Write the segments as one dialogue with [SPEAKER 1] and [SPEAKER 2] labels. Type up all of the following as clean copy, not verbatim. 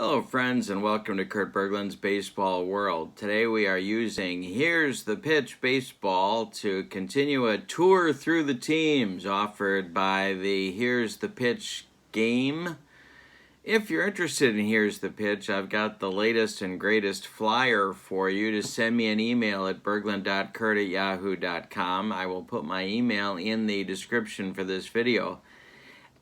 [SPEAKER 1] Hello friends and welcome to Kurt Berglund's Baseball World. Today we are using Here's the Pitch Baseball to continue a tour through the teams offered by the Here's the Pitch game. If you're interested in Here's the Pitch, I've got the latest and greatest flyer for you to send me an email at berglund.kurt@yahoo.com. I will put my email in the description for this video.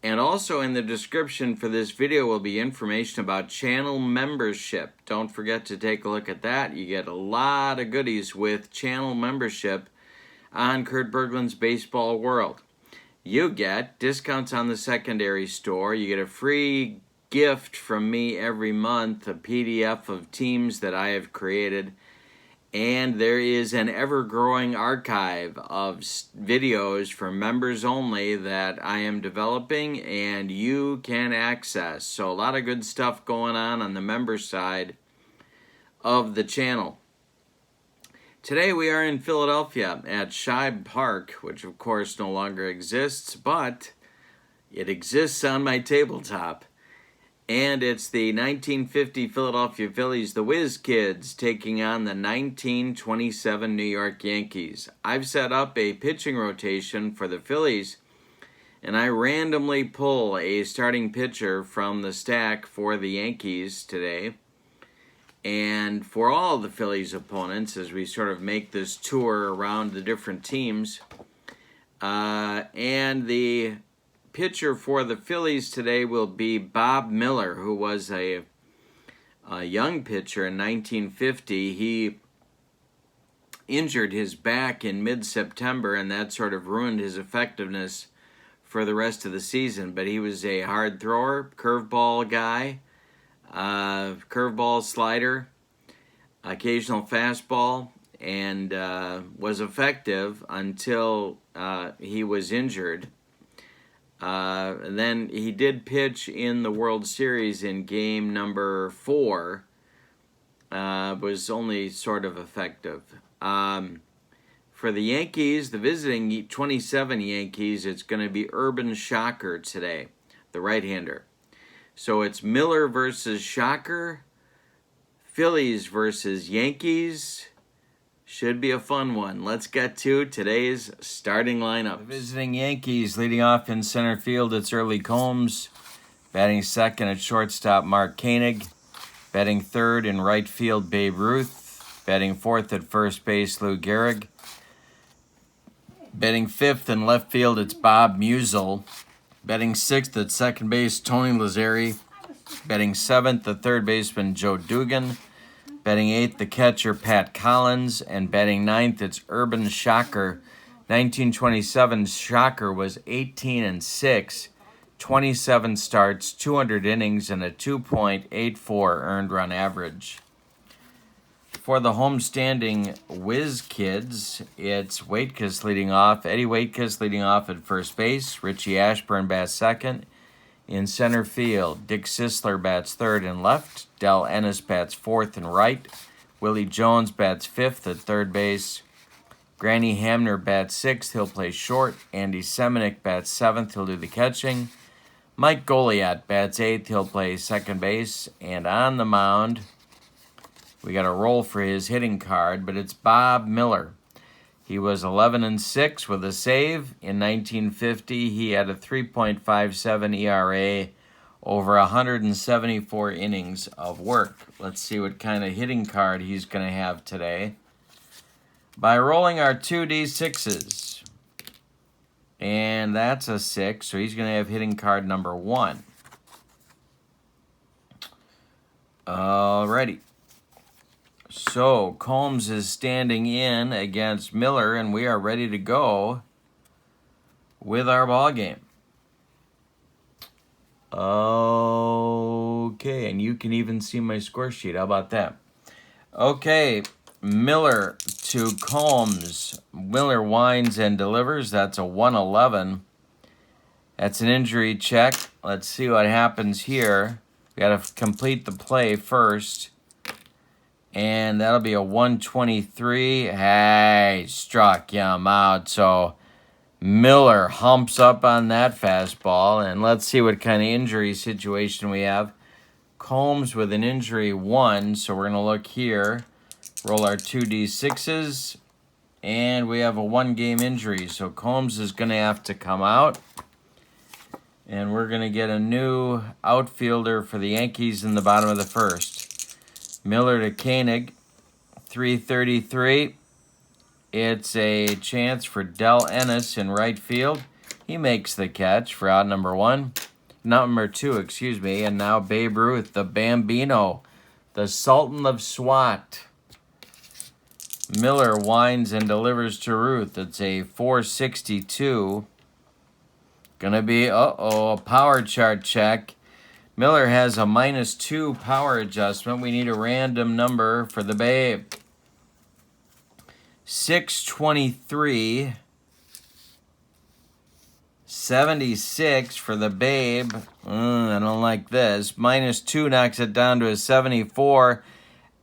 [SPEAKER 1] And also in the description for this video will be information about channel membership. Don't forget to take a look at that. You get a lot of goodies with channel membership on Kurt Berglund's Baseball World. You get discounts on the secondary store. You get a free gift from me every month, a PDF of teams that I have created. And there is an ever-growing archive of videos for members only that I am developing and you can access. So a lot of good stuff going on the member side of the channel. Today we are in Philadelphia at Shibe Park, which of course no longer exists, but it exists on my tabletop. And it's the 1950 Philadelphia Phillies, the Whiz Kids, taking on the 1927 New York Yankees. I've set up a pitching rotation for the Phillies, and I randomly pull a starting pitcher from the stack for the Yankees today. And for all the Phillies opponents, as we sort of make this tour around the different teams, and the pitcher for the Phillies today will be Bob Miller, who was a young pitcher in 1950. He injured his back in mid-September, and that sort of ruined his effectiveness for the rest of the season. But he was a hard thrower, curveball guy, curveball, slider, occasional fastball, and was effective until he was injured. And then he did pitch in the World Series in game number 4, was only sort of effective. For the Yankees, the visiting 27 Yankees, it's going to be Urban Shocker today, the right-hander. So it's Miller versus Shocker, Phillies versus Yankees. Should be a fun one. Let's get to today's starting lineup. The visiting Yankees leading off in center field, it's Early Combs. Batting second at shortstop, Mark Koenig. Batting third in right field, Babe Ruth. Batting fourth at first base, Lou Gehrig. Batting fifth in left field, it's Bob Musial. Batting sixth at second base, Tony Lazzeri. Batting seventh, the third baseman, Joe Dugan. Batting eighth, the catcher, Pat Collins. And batting ninth, it's Urban Shocker. 1927 Shocker was 18-6, 27 starts, 200 innings, and a 2.84 earned run average. For the homestanding Whiz Kids, it's Waitkus leading off. Eddie Waitkus leading off at first base. Richie Ashburn bats second. In center field, Dick Sisler bats third and left. Del Ennis bats fourth and right. Willie Jones bats fifth at third base. Granny Hamner bats sixth. He'll play short. Andy Semenuk bats seventh. He'll do the catching. Mike Goliat bats eighth. He'll play second base. And on the mound, we got a roll for his hitting card, but it's Bob Miller. He was 11-6 with a save. In 1950, he had a 3.57 ERA over 174 innings of work. Let's see what kind of hitting card he's going to have today. By rolling our 2d6s, and that's a 6, so he's going to have hitting card number 1. Alrighty. So, Combs is standing in against Miller, and we are ready to go with our ball game. Okay, and you can even see my score sheet. How about that? Okay, Miller to Combs. Miller winds and delivers. That's a 111. That's an injury check. Let's see what happens here. We got to complete the play first. And that'll be a 123. Hey, struck him out. So Miller humps up on that fastball. And let's see what kind of injury situation we have. Combs with an injury 1, so we're going to look here. Roll our 2d6s, and we have a 1-game injury. So Combs is going to have to come out, and we're going to get a new outfielder for the Yankees in the bottom of the first. Miller to Koenig, 333. It's a chance for Del Ennis in right field. He makes the catch for out number 2, excuse me. And now Babe Ruth, the Bambino, the Sultan of SWAT. Miller winds and delivers to Ruth. It's a 462. Gonna be, a power chart check. Miller has a -2 power adjustment. We need a random number for the Babe. 623. 76 for the Babe. I don't like this. -2 knocks it down to a 74.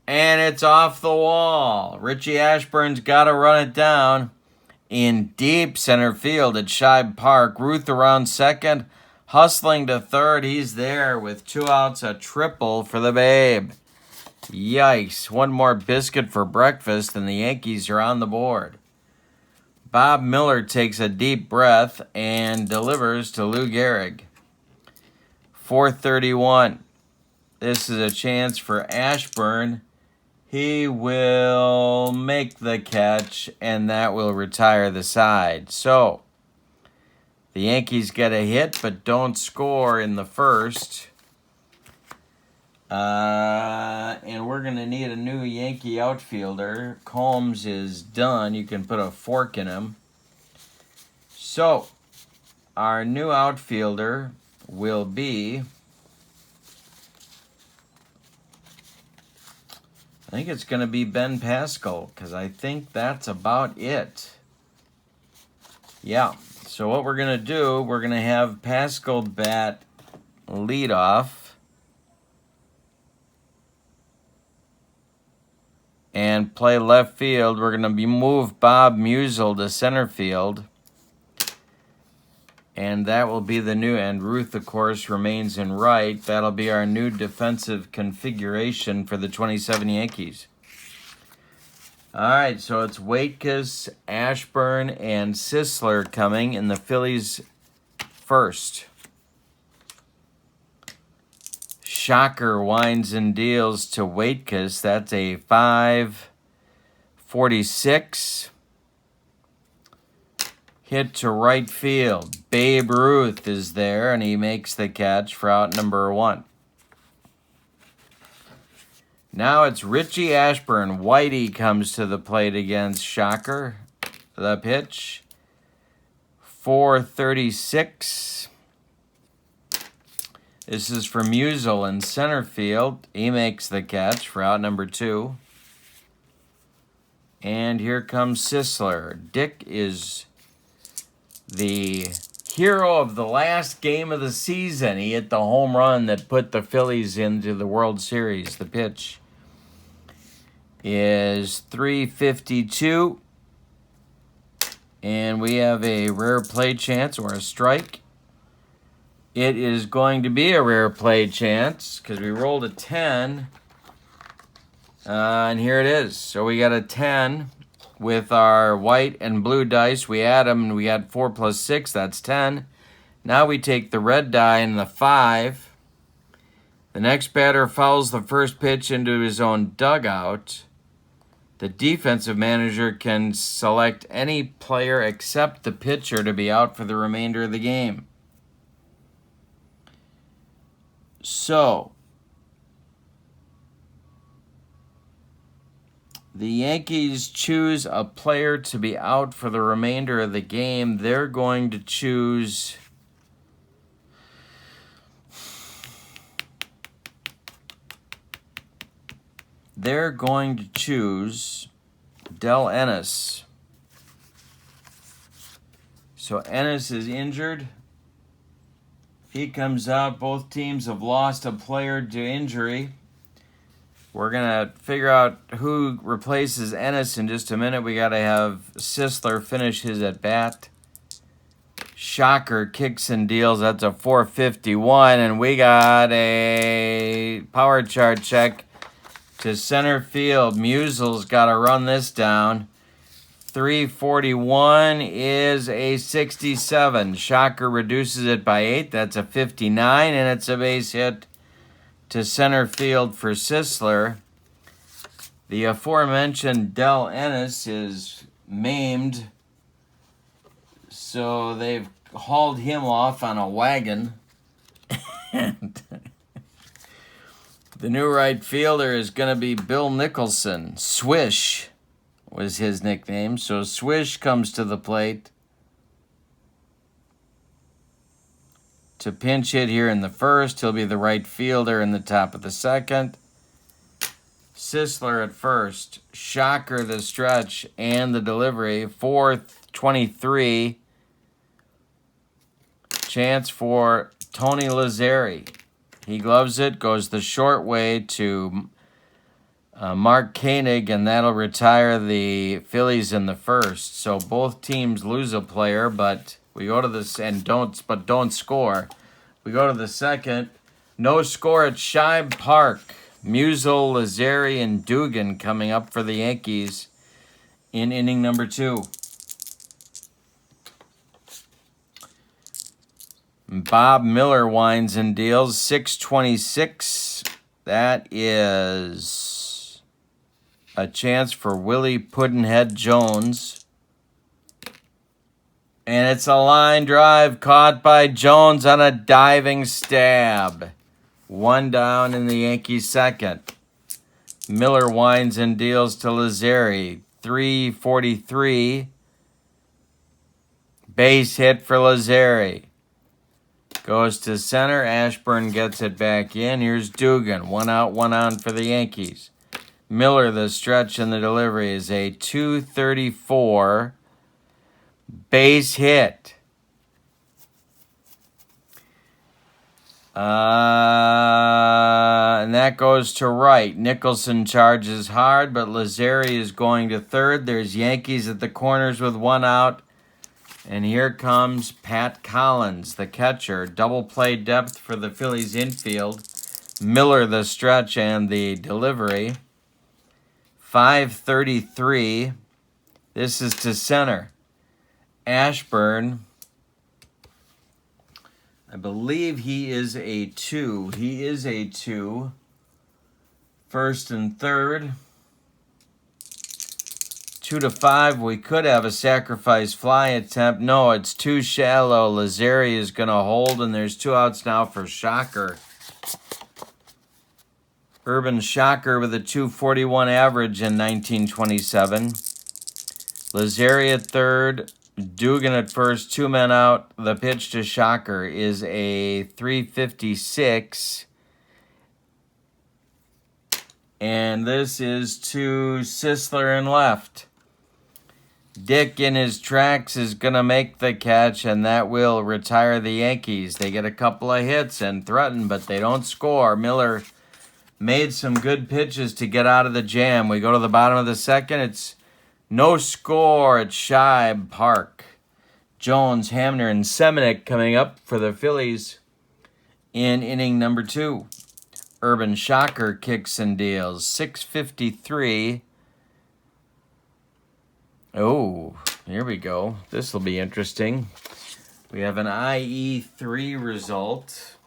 [SPEAKER 1] And it's off the wall. Richie Ashburn's got to run it down in deep center field at Shibe Park. Ruth around second, hustling to third. He's there with 2 outs, a triple for the Babe. Yikes. One more biscuit for breakfast, and the Yankees are on the board. Bob Miller takes a deep breath and delivers to Lou Gehrig. 431. This is a chance for Ashburn. He will make the catch, and that will retire the side. So, the Yankees get a hit, but don't score in the first. And we're going to need a new Yankee outfielder. Combs is done. You can put a fork in him. So, our new outfielder will be... I think it's going to be Ben Pascal, because I think that's about it. Yeah, so what we're going to do, we're going to have Pascal bat leadoff. And play left field. We're going to move Bob Musial to center field. And that will be the new, and Ruth, of course, remains in right. That'll be our new defensive configuration for the 27 Yankees. All right, so it's Waitkus, Ashburn, and Sisler coming in the Phillies first. Shocker winds and deals to Waitkus. That's a 546. Hit to right field. Babe Ruth is there, and he makes the catch for out number 1. Now it's Richie Ashburn. Whitey comes to the plate against Shocker. The pitch. 436. This is for Musial in center field. He makes the catch for out number 2. And here comes Sisler. Dick is the hero of the last game of the season. He hit the home run that put the Phillies into the World Series. The pitch is 352. And we have a rare play chance or a strike. It is going to be a rare play chance because we rolled a 10. And here it is. So we got a 10. With our white and blue dice, we add them, and we got 4 plus 6, that's 10. Now we take the red die and the 5. The next batter fouls the first pitch into his own dugout. The defensive manager can select any player except the pitcher to be out for the remainder of the game. So, the Yankees choose a player to be out for the remainder of the game. They're going to choose Del Ennis. So Ennis is injured. He comes out. Both teams have lost a player to injury. We're going to figure out who replaces Ennis in just a minute. We got to have Sisler finish his at-bat. Shocker kicks and deals. That's a 451, and we got a power chart check to center field. Musil's got to run this down. 341 is a 67. Shocker reduces it by 8. That's a 59, and it's a base hit to center field for Sisler. The aforementioned Del Ennis is maimed, so they've hauled him off on a wagon. And the new right fielder is going to be Bill Nicholson. Swish was his nickname. So Swish comes to the plate to pinch hit here in the first. He'll be the right fielder in the top of the second. Sisler at first. Shocker the stretch and the delivery. Fourth, 23. Chance for Tony Lazzeri. He gloves it, goes the short way to Mark Koenig, and that'll retire the Phillies in the first. So both teams lose a player, but we go to this and don't score. We go to the second. No score at Shibe Park. Musil, Lazzeri, and Dugan coming up for the Yankees in inning number 2. Bob Miller winds and deals. 626. That is a chance for Willie Puddinhead Jones. And it's a line drive caught by Jones on a diving stab. 1 down in the Yankees second. Miller winds and deals to Lazzeri. 343. Base hit for Lazzeri. Goes to center. Ashburn gets it back in. Here's Dugan. 1 out, 1 on for the Yankees. Miller, the stretch and the delivery is a 234 base hit. And that goes to right. Nicholson charges hard, but Lazzeri is going to third. There's Yankees at the corners with 1 out. And here comes Pat Collins, the catcher. Double play depth for the Phillies infield. Miller, the stretch and the delivery. 533. This is to center. Ashburn, I believe he is a 2. He is a 2. First and third. 2-5. We could have a sacrifice fly attempt. No, it's too shallow. Lazzeri is going to hold, and there's 2 outs now for Shocker. Urban Shocker with a 241 average in 1927. Lazzeri at third. Dugan at first. 2 men out. The pitch to Shocker is a 356. And this is to Sisler in left. Dick in his tracks is going to make the catch, and that will retire the Yankees. They get a couple of hits and threaten, but they don't score. Miller made some good pitches to get out of the jam. We go to the bottom of the second. It's no score at Shibe Park. Jones, Hamner, and Semenuk coming up for the Phillies in inning number 2. Urban Shocker kicks and deals. 653. Oh, here we go. This will be interesting. We have an IE3 result.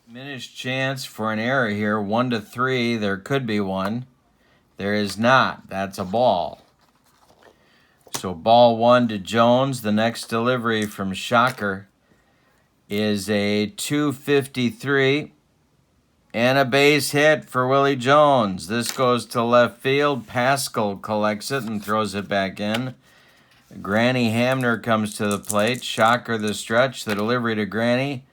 [SPEAKER 1] Diminished chance for an error here. 1-3. There could be one. There is not. That's a ball. So ball 1 to Jones. The next delivery from Shocker is a 253. And a base hit for Willie Jones. This goes to left field. Pascal collects it and throws it back in. Granny Hamner comes to the plate. Shocker the stretch. The delivery to Granny.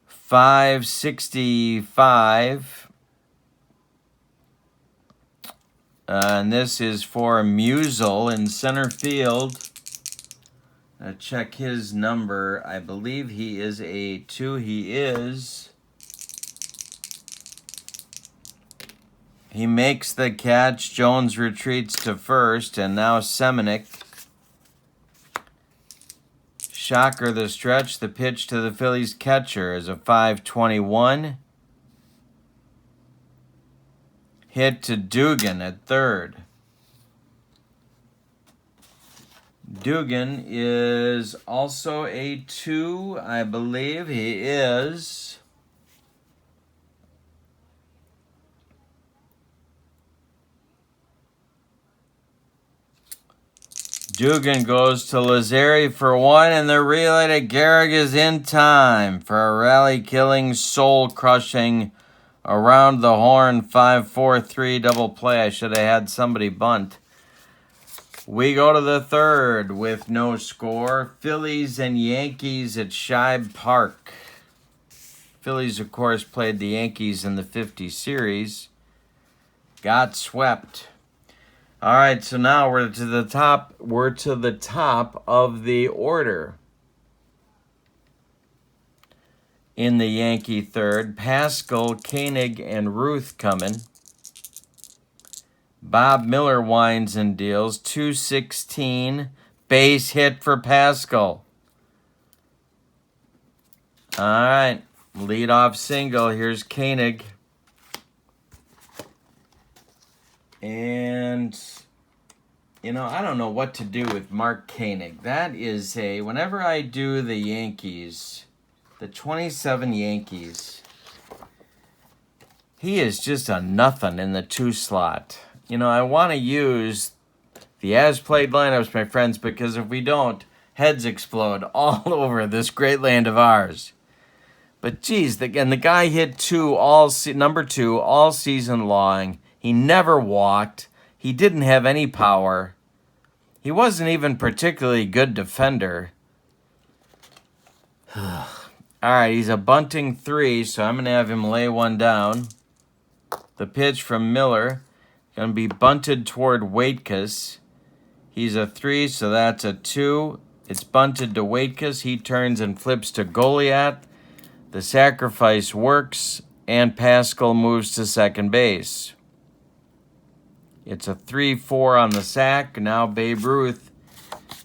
[SPEAKER 1] 565. And this is for Musil in center field. Check his number. I believe he is a 2. He is. He makes the catch. Jones retreats to first, and now Semenuk Shocker the stretch. The pitch to the Phillies catcher is a 5-21. Hit to Dugan at third. Dugan is also a 2, I believe. He is. Dugan goes to Lazzeri for 1, and the relay to Gehrig is in time for a rally-killing, soul-crushing, around-the-horn 5-4-3 double play. I should have had somebody bunt. We go to the third with no score. Phillies and Yankees at Shibe Park. Phillies, of course, played the Yankees in the 50 series. Got swept. All right, so now we're to the top. We're to the top of the order. In the Yankee third, Pascal, Koenig, and Ruth coming. Bob Miller winds and deals. 216. Base hit for Pascal. All right. Leadoff single. Here's Koenig. And, you know, I don't know what to do with Mark Koenig. That is a... Whenever I do the Yankees, the 27 Yankees, he is just a nothing in the 2 slot. You know, I want to use the as-played lineups, my friends, because if we don't, heads explode all over this great land of ours. But, geez, the guy hit number 2 all season long. He never walked. He didn't have any power. He wasn't even particularly good defender. All right, he's a bunting 3, so I'm going to have him lay one down. The pitch from Miller. Going to be bunted toward Waitkus. He's a 3, so that's a 2. It's bunted to Waitkus. He turns and flips to Goliath. The sacrifice works, and Pascal moves to second base. It's a 3-4 on the sack. Now Babe Ruth.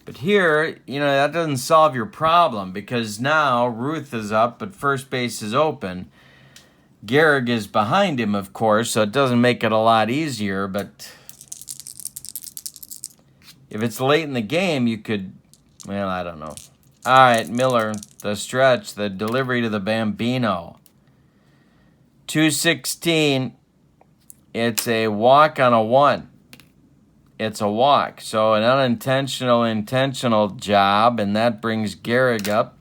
[SPEAKER 1] But here, you know, that doesn't solve your problem because now Ruth is up, but first base is open. Gehrig is behind him, of course, so it doesn't make it a lot easier, but if it's late in the game, you could, well, I don't know. All right, Miller, the stretch, the delivery to the Bambino. 216, it's a walk on a 1. It's a walk, so an unintentional, intentional job, and that brings Gehrig up.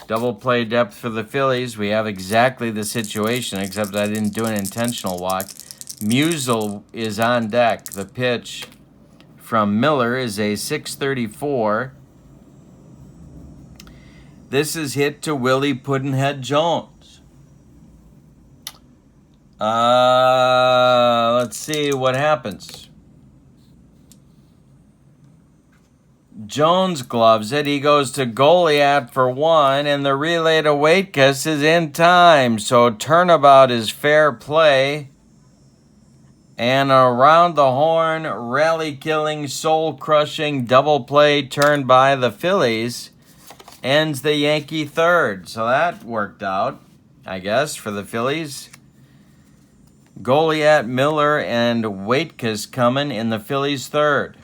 [SPEAKER 1] Double play depth for the Phillies. We have exactly the situation, except I didn't do an intentional walk. Musial is on deck. The pitch from Miller is a 634. This is hit to Willie Puddinhead Jones. Let's see what happens. Jones gloves it. He goes to Goliath for 1, and the relay to Waitkus is in time. So turnabout is fair play. And around the horn, rally-killing, soul-crushing double play turned by the Phillies ends the Yankee third. So that worked out, I guess, for the Phillies. Goliath, Miller, and Waitkus coming in the Phillies third.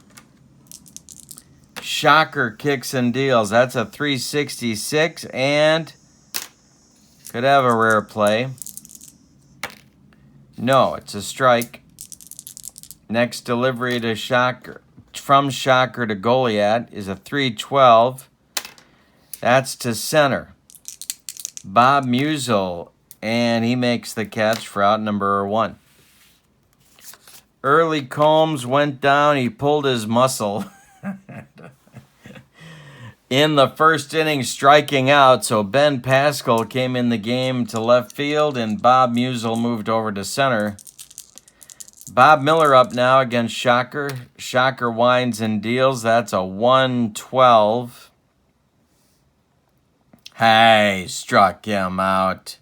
[SPEAKER 1] Shocker kicks and deals. That's a 366 and could have a rare play. No, it's a strike. Next delivery to Shocker, from Shocker to Goliath, is a 312. That's to center. Bob Musial, and he makes the catch for out number 1. Early Combs went down. He pulled his muscle. In the first inning, striking out, so Ben Pascal came in the game to left field, and Bob Musial moved over to center. Bob Miller up now against Shocker. Shocker winds and deals. That's a 112. Hey, struck him out.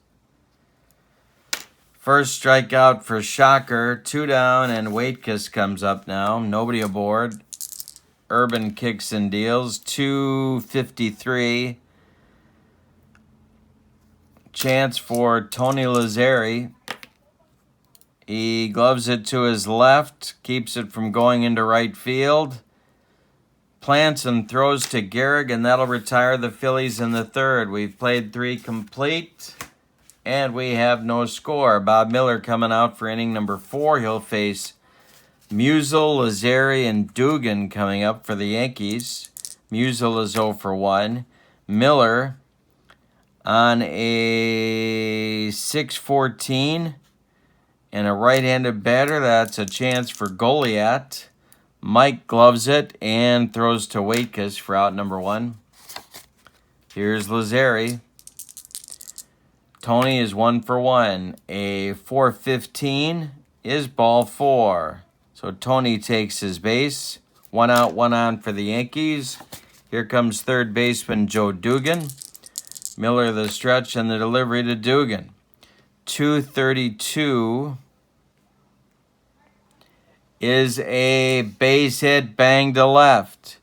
[SPEAKER 1] First strikeout for Shocker. 2 down, and Waitkus comes up now. Nobody aboard. Urban kicks and deals. 253. Chance for Tony Lazzeri. He gloves it to his left, keeps it from going into right field. Plants and throws to Gehrig, and that'll retire the Phillies in the third. We've played 3 complete, and we have no score. Bob Miller coming out for inning number 4. He'll face Musial, Lazzeri, and Dugan coming up for the Yankees. Musial is 0 for 1. Miller on a 6-14 and a right-handed batter. That's a chance for Goliat. Mike gloves it and throws to Waitkus for out number 1. Here's Lazzeri. Tony is 1 for 1. A 4-15 is ball 4. So Tony takes his base. 1 out, 1 on for the Yankees. Here comes third baseman Joe Dugan. Miller the stretch and the delivery to Dugan. 232 is a base hit, bang to left.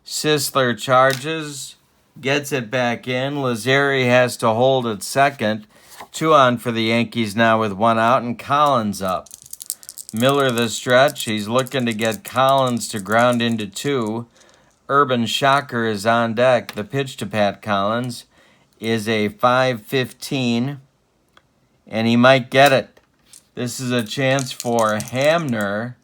[SPEAKER 1] Sisler charges, gets it back in. Lazzeri has to hold at second. 2 on for the Yankees now with 1 out, and Collins up. Miller the stretch. He's looking to get Collins to ground into 2. Urban Shocker is on deck. The pitch to Pat Collins is a 5-15, and he might get it. This is a chance for Hamner.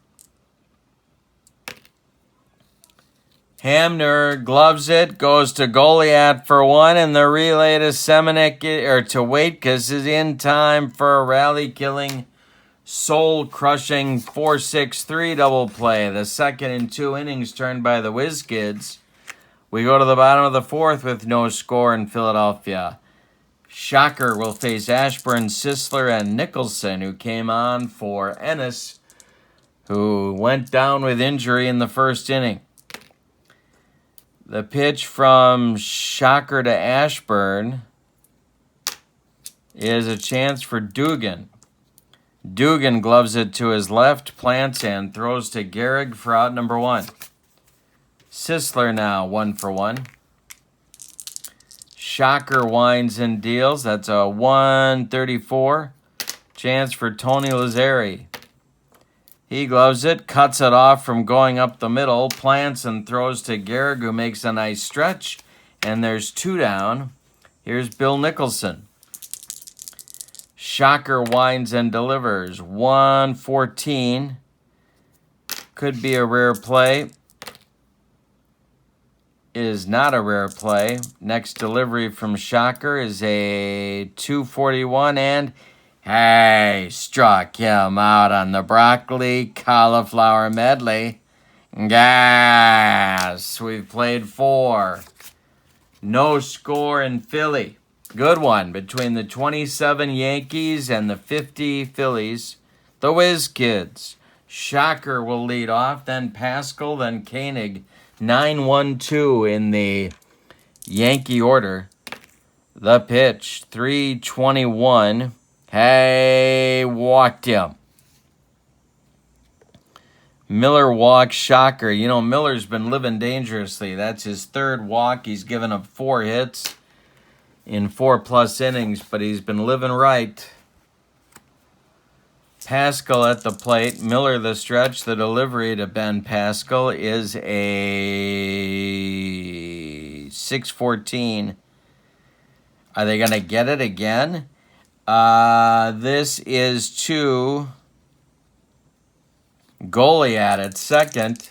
[SPEAKER 1] Hamner gloves it, goes to Goliat for 1, and the relay to Semenuk or to Waitkus is in time for a rally-killing, soul-crushing 4-6-3 double play. The second in 2 innings turned by the Whiz Kids. We go to the bottom of the 4th with no score in Philadelphia. Shocker will face Ashburn, Sisler, and Nicholson, who came on for Ennis, who went down with injury in the first inning. The pitch from Shocker to Ashburn is a chance for Dugan. Dugan gloves it to his left, plants, and throws to Gehrig for out number 1. Sisler now 1 for 1. Shocker winds and deals. That's a 134. Chance for Tony Lazzeri. He gloves it, cuts it off from going up the middle, plants and throws to Gehrig, who makes a nice stretch, and there's 2 down. Here's Bill Nicholson. Shocker winds and delivers. 114. Could be a rare play. Is not a rare play. Next delivery from Shocker is a 241, and hey, struck him out on the broccoli cauliflower medley. Yes, we've played 4. No score in Philly. Good one between the 27 Yankees and the 50 Phillies. The Whiz Kids. Shocker will lead off, then Pascal, then Koenig. 9-1-2 in the Yankee order. The pitch, 321. Hey, walked him. Miller walks Shocker. You know, Miller's been living dangerously. That's his 3rd walk. He's given up 4 hits in 4+ innings, but he's been living right. Pascal at the plate. Miller the stretch. The delivery to Ben Pascal is a 6-14. Are they going to get it again? This is to Goliat at second.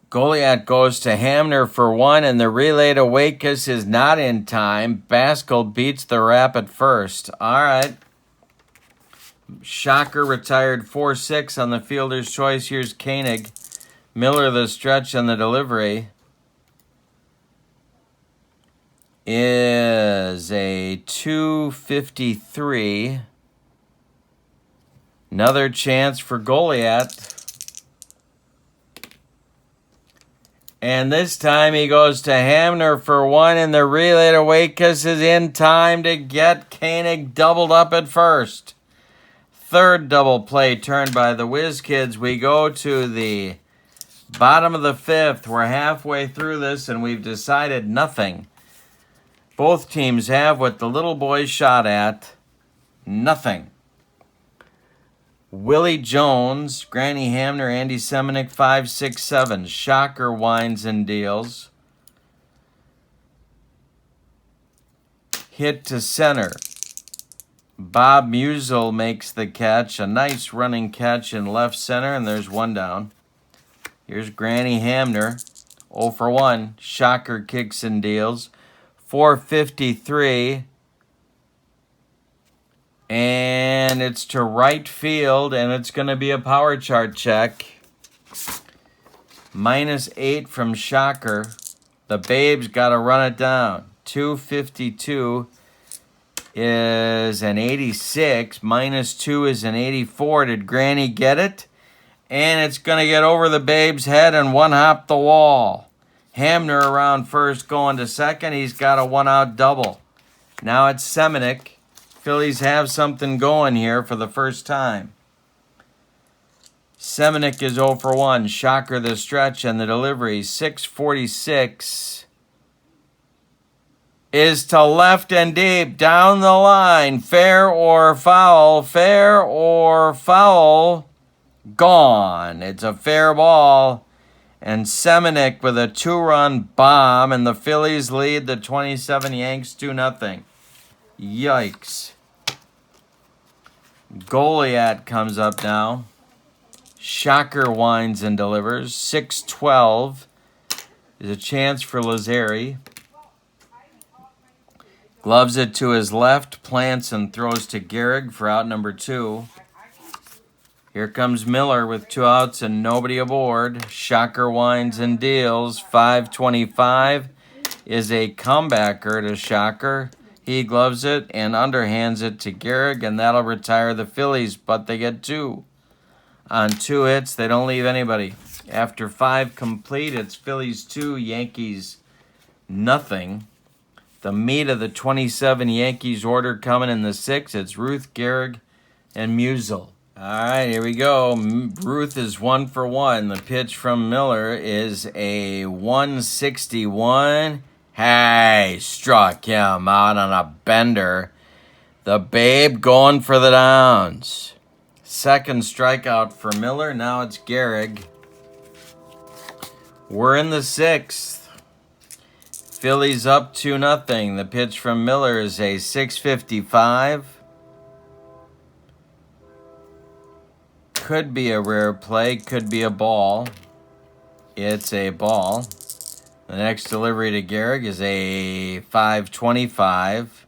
[SPEAKER 1] Goliat goes to Hamner for 1, and the relay to Waitkus is not in time. Pascal beats the rap at first. All right. Shocker retired 4-6 on the fielder's choice. Here's Koenig. Miller the stretch on the delivery is a 253. Another chance for Goliat. And this time he goes to Hamner for one, and the relay to Waitkus is in time to get Koenig doubled up at first. Third double play turned by the Whiz Kids. We go to the bottom of the fifth. We're halfway through this, and we've decided nothing. Both teams have what the little boys shot at. Nothing. Willie Jones, Granny Hamner, Andy Semenick, 5, 6, 7. Shocker winds and deals. Hit to center. Bob Musial makes the catch. A nice running catch in left center, and there's one down. Here's Granny Hamner, 0 for 1. Shocker kicks and deals. 453. And it's to right field, and it's going to be a power chart check. -8 from Shocker. The Babes got to run it down. 252 is an 86. -2 is an 84. Did Granny get it? And it's going to get over the Babes' head and one hop the wall. Hamner around first going to second. He's got a one-out double. Now it's Semenick. Phillies have something going here for the first time. Semenick is 0 for 1. Shocker the stretch and the delivery. 646 is to left and deep down the line. Fair or foul? Fair or foul? Gone. It's a fair ball. And Semenick with a 2-run bomb, and the Phillies lead the 27 Yanks 2-0. Yikes. Goliath comes up now. Shocker winds and delivers. 6-12 is a chance for Lazzeri. Gloves it to his left, plants and throws to Gehrig for out number 2. Here comes Miller with 2 outs and nobody aboard. Shocker winds and deals. 525 is a comebacker to Shocker. He gloves it and underhands it to Gehrig, and that'll retire the Phillies, but they get 2. On 2 hits, they don't leave anybody. After 5 complete, it's Phillies 2, Yankees nothing. The meat of the 27 Yankees order coming in the 6th. It's Ruth, Gehrig, and Musial. All right, here we go. Ruth is 1 for 1. The pitch from Miller is a 161. Hey, struck him out on a bender. The Babe going for the downs. Second strikeout for Miller. Now it's Gehrig. We're in the 6th. Phillies up 2-0. The pitch from Miller is a 655. Could be a rare play, could be a ball. It's a ball. The next delivery to Gehrig is a 525.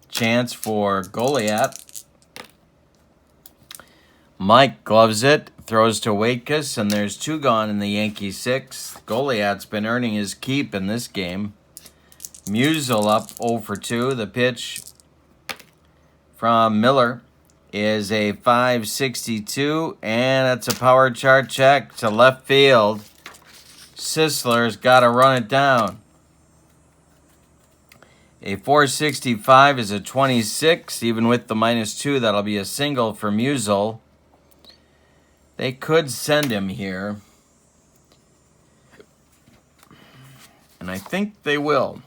[SPEAKER 1] Chance for Goliath. Mike gloves it, throws to Waitkus, and there's 2 gone in the Yankee 6th. Goliath's been earning his keep in this game. Musial up 0 for 2. The pitch from Miller is a 562, and it's a power chart check to left field. Sisler's got to run it down. A 465 is a 26. Even with the -2, that'll be a single for Musial. They could send him here, and I think they will.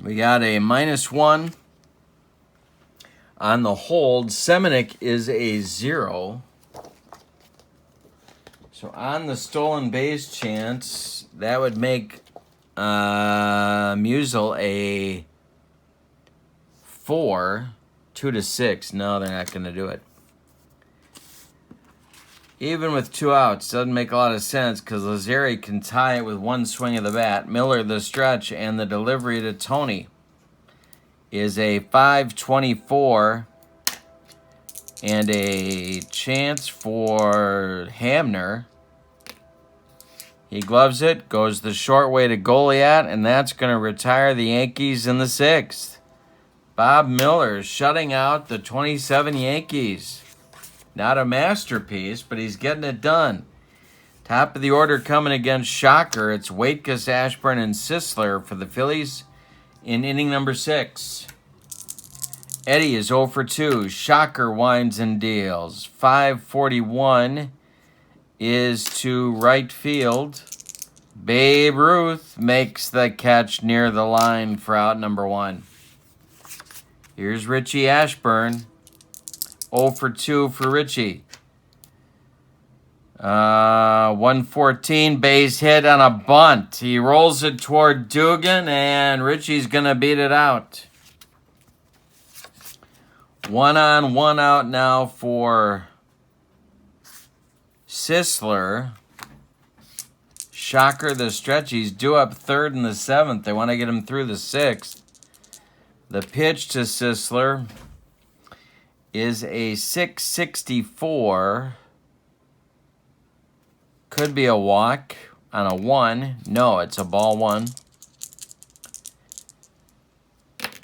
[SPEAKER 1] We got a -1. On the hold, Semenick is a 0. So on the stolen base chance, that would make Musial a 4, 2-6. No, they're not going to do it. Even with 2 outs, doesn't make a lot of sense because Lazzeri can tie it with 1 swing of the bat. Miller the stretch, and the delivery to Tony is a 524 and a chance for Hamner. He gloves it, goes the short way to Goliath, and that's going to retire the Yankees in the 6th. Bob Miller shutting out the 27 Yankees. Not a masterpiece, but he's getting it done. Top of the order coming against Shocker. It's Waitkus, Ashburn, and Sisler for the Phillies in inning number 6. Eddie is 0 for 2. Shocker winds and deals. 541 is to right field. Babe Ruth makes the catch near the line for out number 1. Here's Richie Ashburn. 0 for 2 for Richie. 114 base hit on a bunt. He rolls it toward Dugan, and Richie's going to beat it out. 1 on, 1 out now for Sisler. Shocker the stretch. He's due up 3rd in the 7th. They want to get him through the 6th. The pitch to Sisler is a 664. Could be a walk on a 1. No, it's a ball 1.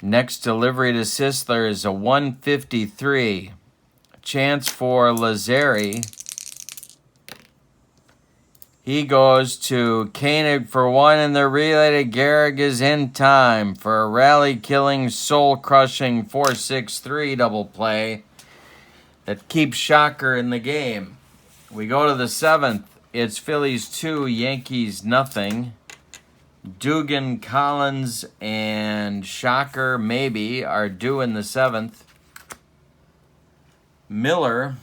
[SPEAKER 1] Next delivery to Sisler is a 153. Chance for Lazari. He goes to Koenig for 1, and the relay to Gehrig is in time for a rally-killing, soul-crushing 4-6-3 double play that keeps Shocker in the game. We go to the 7th. It's Phillies 2, Yankees nothing. Dugan, Collins, and Shocker maybe are due in the 7th. Miller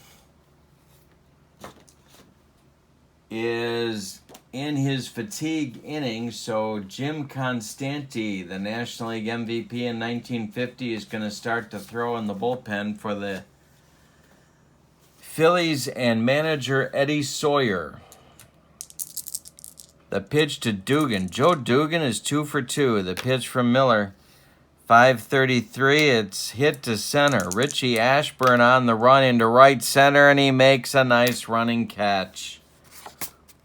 [SPEAKER 1] is in his fatigue inning, so Jim Constanti, the National League MVP in 1950, is going to start to throw in the bullpen for the Phillies and manager Eddie Sawyer. The pitch to Dugan. Joe Dugan is 2 for 2. The pitch from Miller. 533. It's hit to center. Richie Ashburn on the run into right center, and he makes a nice running catch.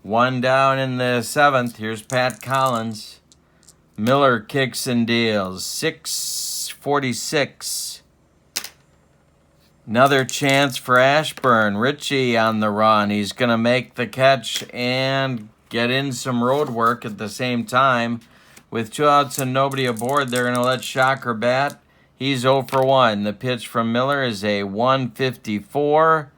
[SPEAKER 1] 1 down in the 7th. Here's Pat Collins. Miller kicks and deals. 646. Another chance for Ashburn. Richie on the run. He's going to make the catch and get in some road work at the same time. With 2 outs and nobody aboard, they're going to let Shocker bat. He's 0 for 1. The pitch from Miller is a 154.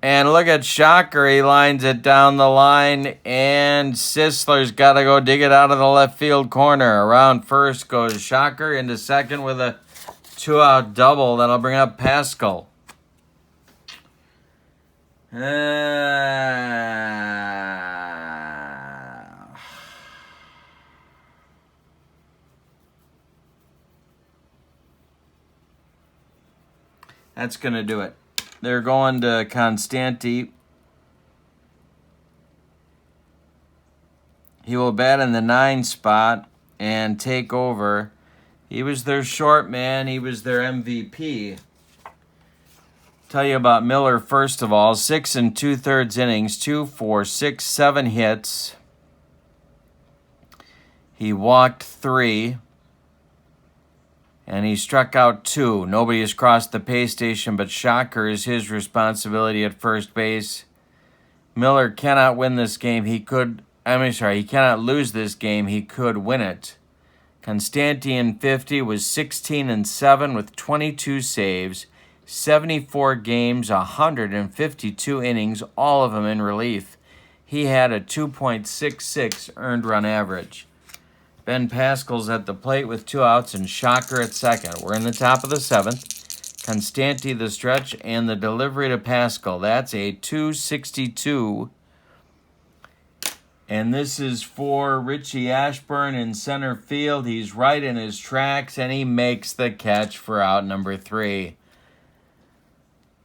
[SPEAKER 1] And look at Shocker. He lines it down the line, and Sisler's got to go dig it out of the left field corner. Around first goes Shocker, into second with a 2-out double. That'll bring up Pascal. That's going to do it. They're going to Constanti. He will bat in the 9 spot and take over. He was their short man. He was their MVP. Tell you about Miller first of all. 6 2/3 innings, 2, 4, 6, 7 hits. He walked 3. And he struck out 2. Nobody has crossed the pay station, but Shocker is his responsibility at first base. Miller cannot win this game. He cannot lose this game. He could win it. Constanti in 50 was 16-7 with 22 saves, 74 games, 152 innings, all of them in relief. He had a 2.66 earned run average. Ben Pascal's at the plate with 2 outs and Shocker at second. We're in the top of the 7th. Constanti the stretch and the delivery to Pascal. That's a 262. And this is for Richie Ashburn in center field. He's right in his tracks, and he makes the catch for out number 3.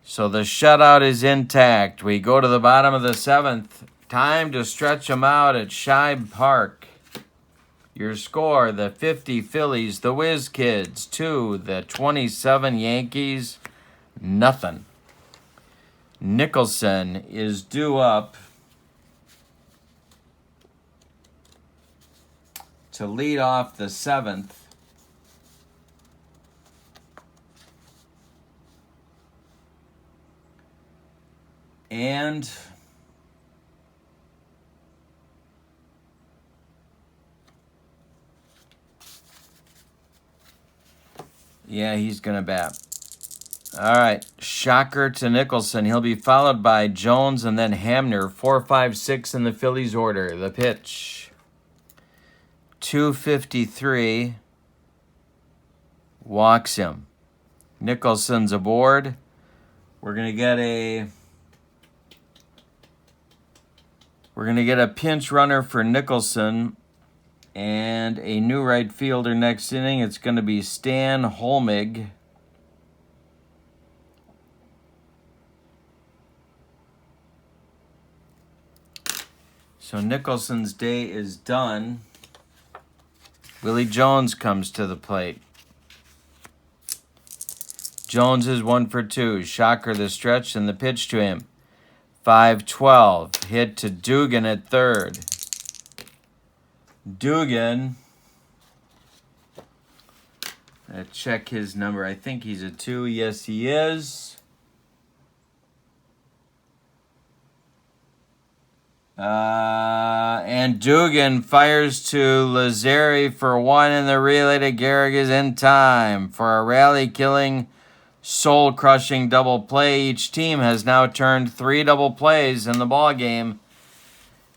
[SPEAKER 1] So the shutout is intact. We go to the bottom of the 7th. Time to stretch them out at Shibe Park. Your score, the 50 Phillies, the Whiz Kids, 2, the 27 Yankees, nothing. Nicholson is due up to lead off the 7th. And Yeah, he's going to bat. All right, Shocker to Nicholson. He'll be followed by Jones and then Hamner. 4, 5, 6 in the Phillies order. The pitch. 253. Walks him. Nicholson's aboard. We're gonna get a pinch runner for Nicholson and a new right fielder next inning. It's gonna be Stan Holmig. So Nicholson's day is done. Willie Jones comes to the plate. Jones is 1 for 2. Shocker the stretch and the pitch to him. 5-12. Hit to Dugan at third. Dugan. Check his number. I think he's a 2. Yes, he is. And Dugan fires to Lazzeri for 1, and the relay to Gehrig is in time for a rally-killing, soul-crushing double play. Each team has now turned 3 double plays in the ball game.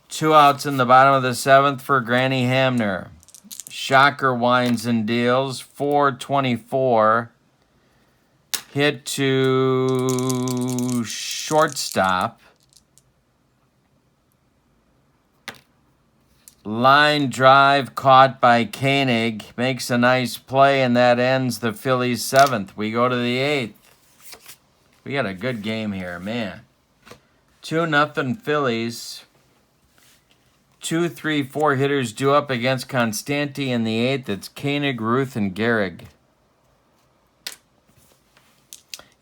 [SPEAKER 1] 2 outs in the bottom of the 7th for Granny Hamner. Shocker winds and deals. 4-24. Hit to shortstop. Line drive caught by Koenig. Makes a nice play, and that ends the Phillies' 7th. We go to the 8th. We got a good game here, man. 2-0 Phillies. 2, 3, 4 hitters due up against Constanti in the 8th. It's Koenig, Ruth, and Gehrig.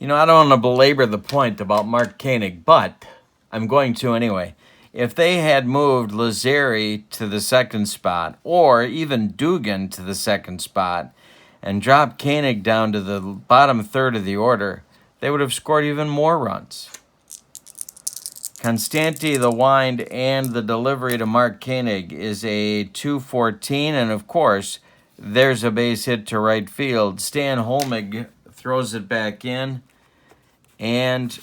[SPEAKER 1] You know, I don't want to belabor the point about Mark Koenig, but I'm going to anyway. If they had moved Lazzeri to the 2nd spot, or even Dugan to the 2nd spot, and dropped Koenig down to the bottom 3rd of the order, they would have scored even more runs. Constanti, the wind, and the delivery to Mark Koenig is a 2-14, and of course, there's a base hit to right field. Stan Holmig throws it back in, and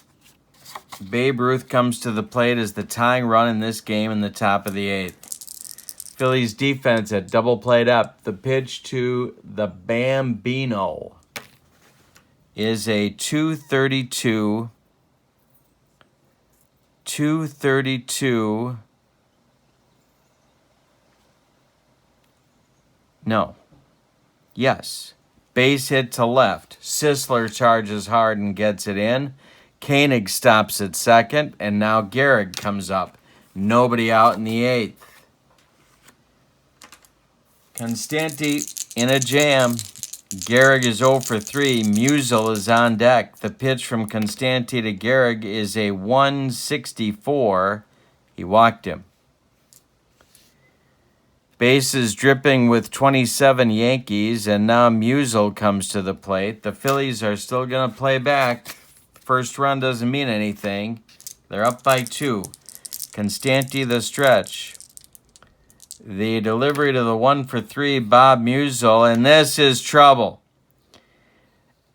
[SPEAKER 1] Babe Ruth comes to the plate as the tying run in this game in the top of the 8th. Phillies defense had double played up. The pitch to the Bambino is a 232. No. Yes. Base hit to left. Sisler charges hard and gets it in. Koenig stops at second, and now Gehrig comes up. Nobody out in the 8th. Constanti in a jam. Gehrig is 0 for 3. Musial is on deck. The pitch from Constanti to Gehrig is a 164. He walked him. Bases dripping with 27 Yankees, and now Musial comes to the plate. The Phillies are still going to play back. First run doesn't mean anything. They're up by 2. Constanti the stretch. The delivery to the 1 for 3, Bob Musial, and this is trouble.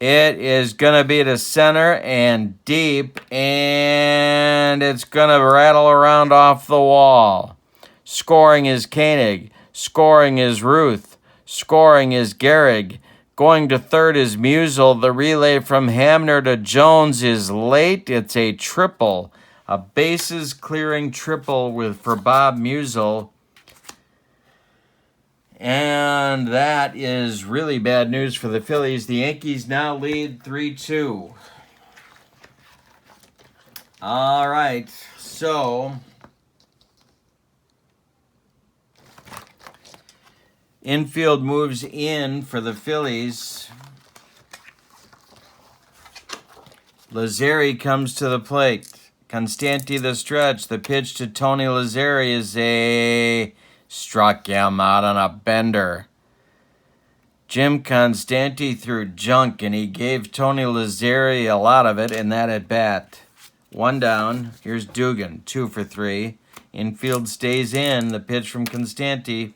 [SPEAKER 1] It is going to be to center and deep, and it's going to rattle around off the wall. Scoring is Koenig. Scoring is Ruth. Scoring is Gehrig. Going to third is Musial. The relay from Hamner to Jones is late. It's a triple. A bases clearing triple for Bob Musial. And that is really bad news for the Phillies. The Yankees now lead 3-2. All right, so infield moves in for the Phillies. Lazzeri comes to the plate. Constanti the stretch. The pitch to Tony Lazzeri is a struck him out on a bender. Jim Constanti threw junk, and he gave Tony Lazzeri a lot of it in that at-bat. 1 down. Here's Dugan, 2 for 3. Infield stays in. The pitch from Constanti.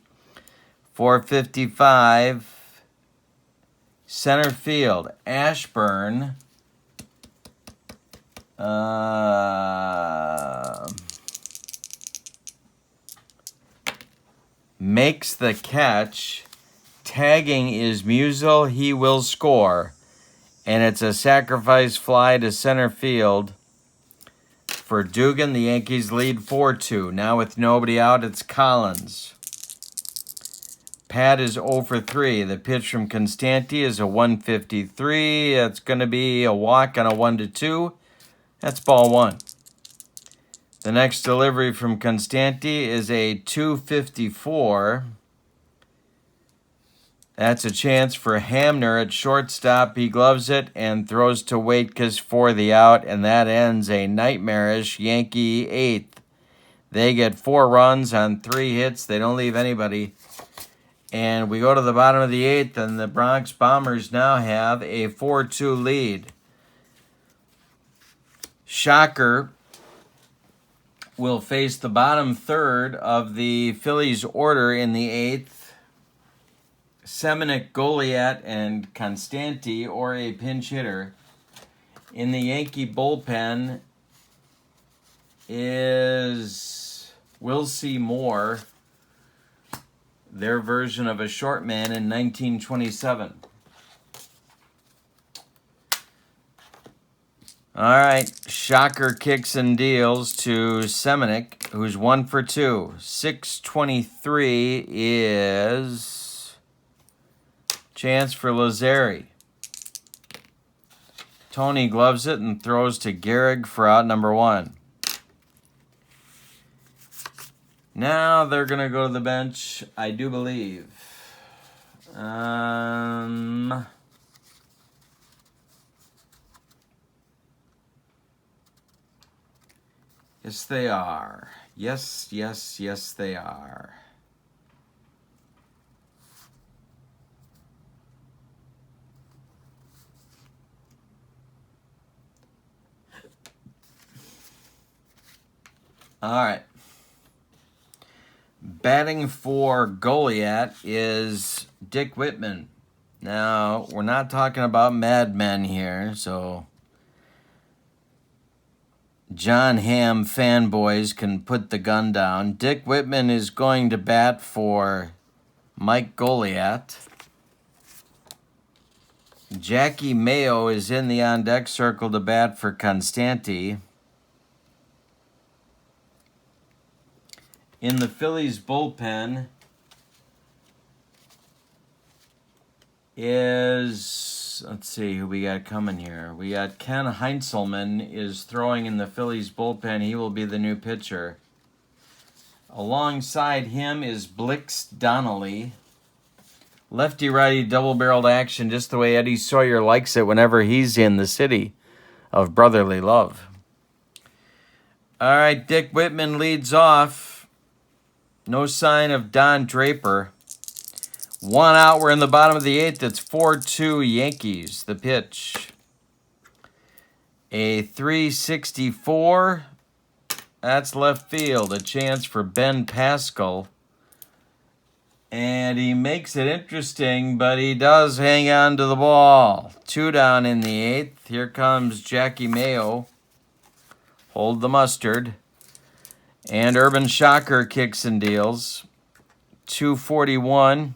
[SPEAKER 1] 4:55. Center field, Ashburn. Makes the catch. Tagging is Musial. He will score. And it's a sacrifice fly to center field for Dugan. The Yankees lead 4-2. Now with nobody out, it's Collins. Pat is 0 for 3. The pitch from Constanti is a 153. That's going to be a walk on a 1-2. That's ball one. The next delivery from Constanti is a 254. That's a chance for Hamner at shortstop. He gloves it and throws to Waitkus for the out, and that ends a nightmarish Yankee eighth. They get 4 runs on 3 hits. They don't leave anybody. And we go to the bottom of the 8th, and the Bronx Bombers now have a 4-2 lead. Shocker will face the bottom third of the Phillies order in the 8th. Semenic, Goliat, and Constanti, or a pinch hitter. In the Yankee bullpen is Wilcie Moore, their version of a short man in 1927. All right, Shocker kicks and deals to Semenic, who's 1 for 2. 6:23 is chance for Lazari. Tony gloves it and throws to Gehrig for out number 1. Now they're going to go to the bench, I do believe. Yes, they are. Yes, they are. All right. Batting for Goliat is Dick Whitman. Now, we're not talking about madmen here, so John Hamm fanboys can put the gun down. Dick Whitman is going to bat for Mike Goliat. Jackie Mayo is in the on-deck circle to bat for Constanti. In the Phillies bullpen is, let's see who we got coming here. We got Ken Heinzelman is throwing in the Phillies bullpen. He will be the new pitcher. Alongside him is Blix Donnelly. Lefty-righty double-barreled action, just the way Eddie Sawyer likes it whenever he's in the city of brotherly love. All right, Dick Whitman leads off. No sign of Don Draper. 1 out. We're in the bottom of the 8th. It's 4-2 Yankees. The pitch. A 364. That's left field. A chance for Ben Pascal. And he makes it interesting, but he does hang on to the ball. 2 down in the 8th. Here comes Jackie Mayo. Hold the mustard. And Urban Shocker kicks and deals. 241.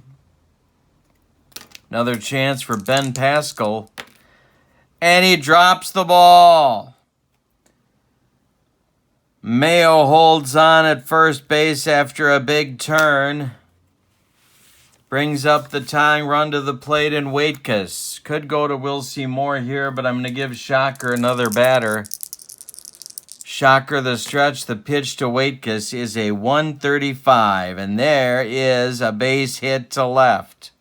[SPEAKER 1] Another chance for Ben Pascal. And he drops the ball. Mayo holds on at first base after a big turn. Brings up the tying run to the plate, and Waitkus could go to Wilcie Moore here, but I'm going to give Shocker another batter. Shocker the stretch. The pitch to Waitkus is a 135, and there is a base hit to left.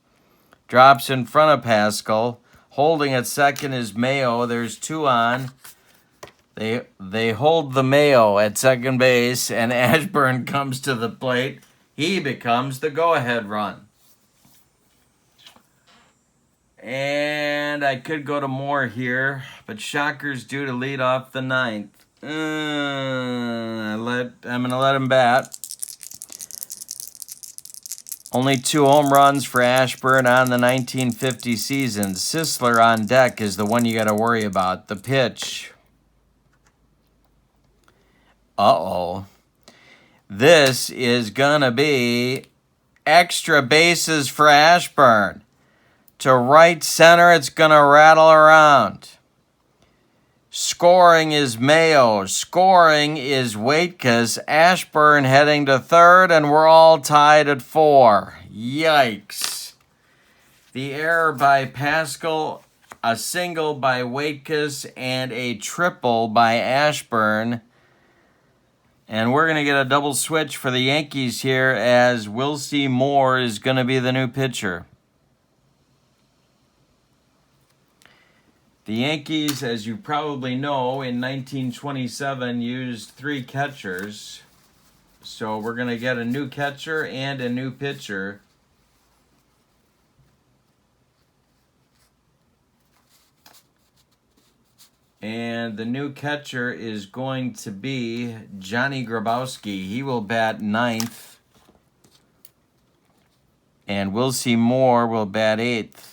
[SPEAKER 1] Drops in front of Pascal. Holding at second is Mayo. There's 2 on. They hold the Mayo at second base, and Ashburn comes to the plate. He becomes the go-ahead run. And I could go to Moore here, but Shocker's due to lead off the 9th. I'm going to let him bat. Only 2 home runs for Ashburn on the 1950 season. Sisler on deck is the one you got to worry about. The pitch. Uh-oh. This is going to be extra bases for Ashburn. To right center, it's going to rattle around. Scoring is Mayo. Scoring is Waitkus. Ashburn heading to third, and we're all tied at 4. Yikes. The error by Pascal, a single by Waitkus, and a triple by Ashburn. And we're going to get a double switch for the Yankees here as Wilcie Moore is going to be the new pitcher. The Yankees, as you probably know, in 1927 used 3 catchers. So we're going to get a new catcher and a new pitcher. And the new catcher is going to be Johnny Grabowski. He will bat 9th. And Wilcie Moore will bat 8th.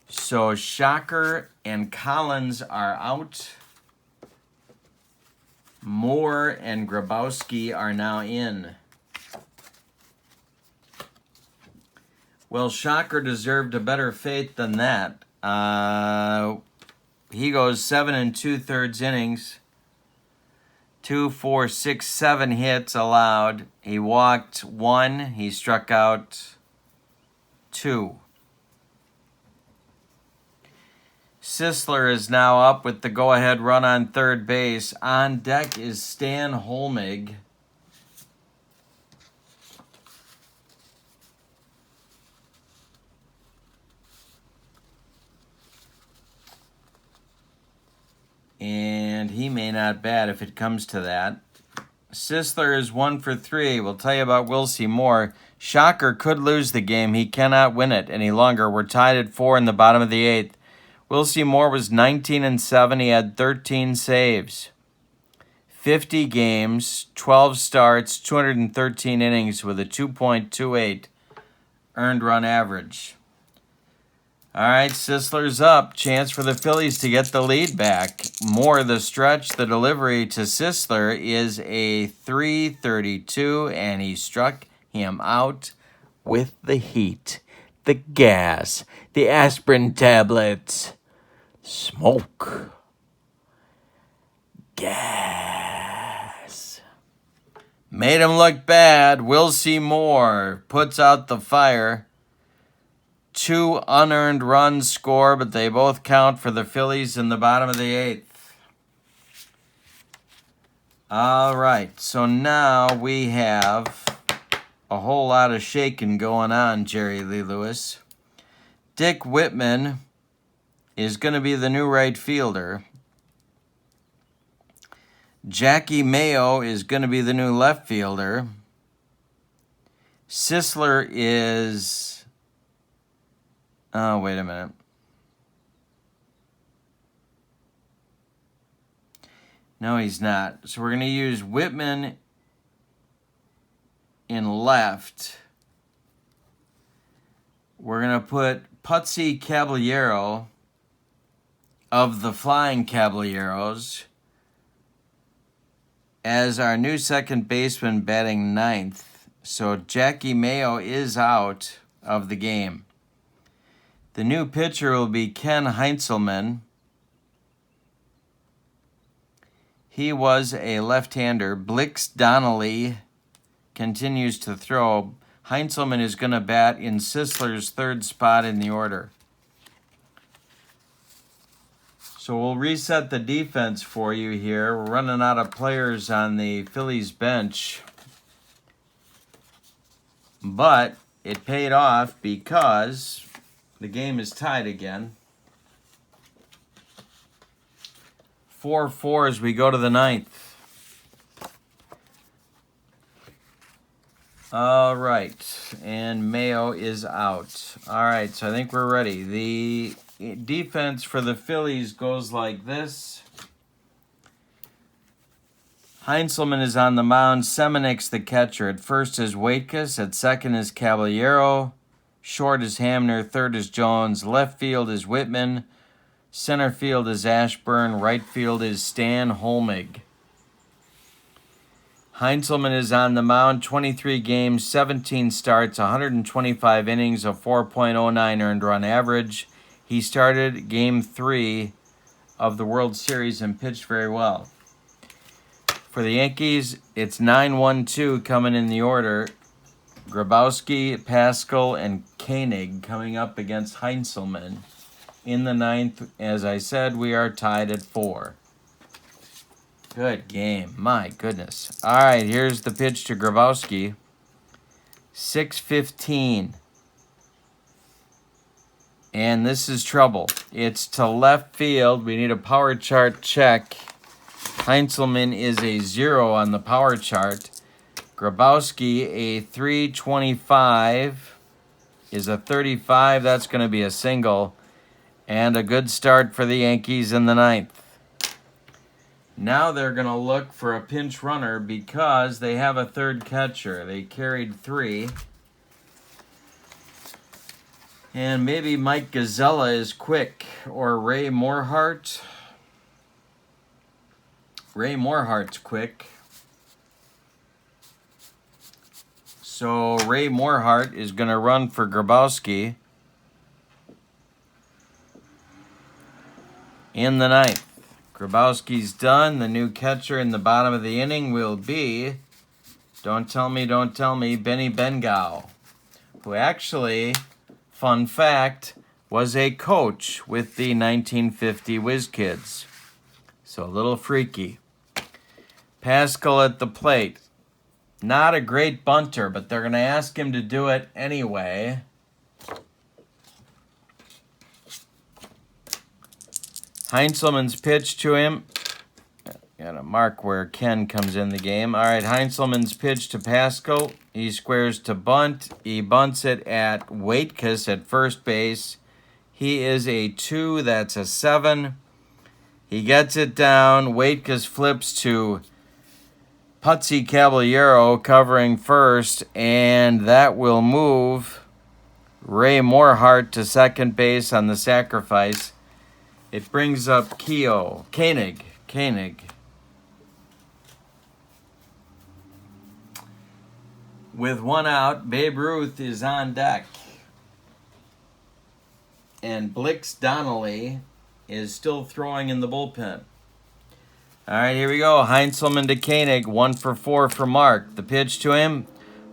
[SPEAKER 1] So Shocker and Collins are out. Moore and Grabowski are now in. Well, Shocker deserved a better fate than that. He goes 7 2/3 innings. 2, 4, 6, 7 hits allowed. He walked 1. He struck out 2. Sisler is now up with the go-ahead run on third base. On deck is Stan Holmig. And he may not bat if it comes to that. Sisler is 1 for 3. We'll tell you about Wilcie Moore. Shocker could lose the game. He cannot win it any longer. We're tied at 4 in the bottom of the 8th. Wilcie Moore was 19-7. He had 13 saves. 50 games, 12 starts, 213 innings with a 2.28 earned run average. All right, Sisler's up. Chance for the Phillies to get the lead back. Moore the stretch. The delivery to Sisler is a 3.32, and he struck him out with the heat, the gas, the aspirin tablets. Smoke. Gas. Made him look bad. Wilcie Moore puts out the fire. 2 unearned runs score, but they both count for the Phillies in the bottom of the 8th. All right, so now we have a whole lot of shaking going on, Jerry Lee Lewis. Dick Whitman is going to be the new right fielder. Jackie Mayo is going to be the new left fielder. Sisler is... Oh, wait a minute. No, he's not. So we're going to use Whitman in left. We're going to put Putsy Caballero of the Flying Caballeros as our new second baseman batting 9th. So Jackie Mayo is out of the game. The new pitcher will be Ken Heinzelman. He was a left-hander. Blix Donnelly continues to throw. Heinzelman is going to bat in Sisler's 3rd spot in the order. So we'll reset the defense for you here. We're running out of players on the Phillies bench. But it paid off because the game is tied again. 4-4 as we go to the 9th. All right, and Mayo is out. All right, so I think we're ready. The defense for the Phillies goes like this. Heinzelman is on the mound. Semenuk's the catcher. At first is Waitkus. At second is Caballero. Short is Hamner. Third is Jones. Left field is Whitman. Center field is Ashburn. Right field is Stan Holmig. Heinzelman is on the mound. 23 games, 17 starts, 125 innings, a 4.09 earned run average. He started Game 3 of the World Series and pitched very well. For the Yankees, it's 9-1-2 coming in the order. Grabowski, Pascal, and Koenig coming up against Heinzelman. In the ninth, as I said, we are tied at 4. Good game. My goodness. All right, here's the pitch to Grabowski. 6:15. And this is trouble. It's to left field. We need a power chart check. Heinzelman is a 0 on the power chart. Grabowski, a 325, is a 35. That's going to be a single. And a good start for the Yankees in the ninth. Now they're going to look for a pinch runner because they have a third catcher. They carried 3. And maybe Mike Gazella is quick, or Ray Morehart. Ray Morehart's quick. So Ray Morehart is going to run for Grabowski in the ninth. Grabowski's done. The new catcher in the bottom of the inning will be, don't tell me, Benny Bengow, who actually, fun fact, was a coach with the 1950 Whiz Kids. So a little freaky. Pascal at the plate. Not a great bunter, but they're going to ask him to do it anyway. Heinzelman's pitch to him. Got to mark where Ken comes in the game. All right, Heinzelman's pitch to Pascal. He squares to bunt. He bunts it at Waitkus at first base. He is a 2. That's a 7. He gets it down. Waitkus flips to Putsy Caballero covering first, and that will move Ray Morehart to second base on the sacrifice. It brings up Koenig. With 1 out, Babe Ruth is on deck. And Blix Donnelly is still throwing in the bullpen. All right, here we go. Heinzelman to Koenig, 1 for 4 for Mark. The pitch to him,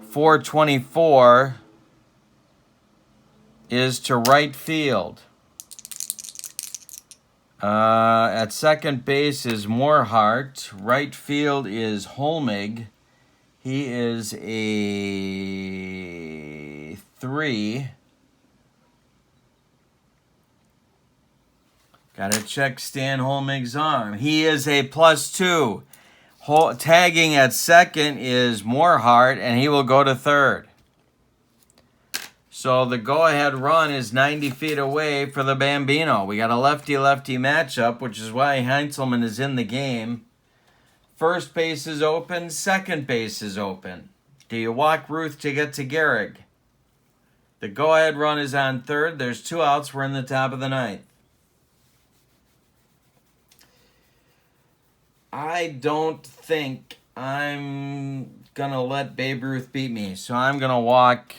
[SPEAKER 1] 424, is to right field. At second base is Morehart. Right field is Holmig. He is a 3. Got to check Stan Holmig's arm. He is a +2. Tagging at second is Morehart, and he will go to third. So the go-ahead run is 90 feet away for the Bambino. We got a lefty-lefty matchup, which is why Heinzelman is in the game. First base is open. Second base is open. Do you walk Ruth to get to Gehrig? The go-ahead run is on third. There's 2 outs. We're in the top of the ninth. I don't think I'm going to let Babe Ruth beat me. So I'm going to walk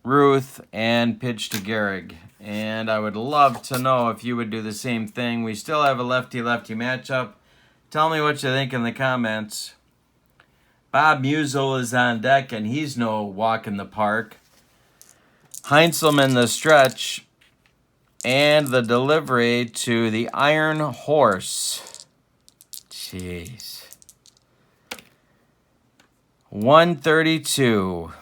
[SPEAKER 1] Ruth and pitch to Gehrig. And I would love to know if you would do the same thing. We still have a lefty-lefty matchup. Tell me what you think in the comments. Bob Musial is on deck, and he's no walk in the park. Heinzelman the stretch. And the delivery to the Iron Horse. Jeez. 132.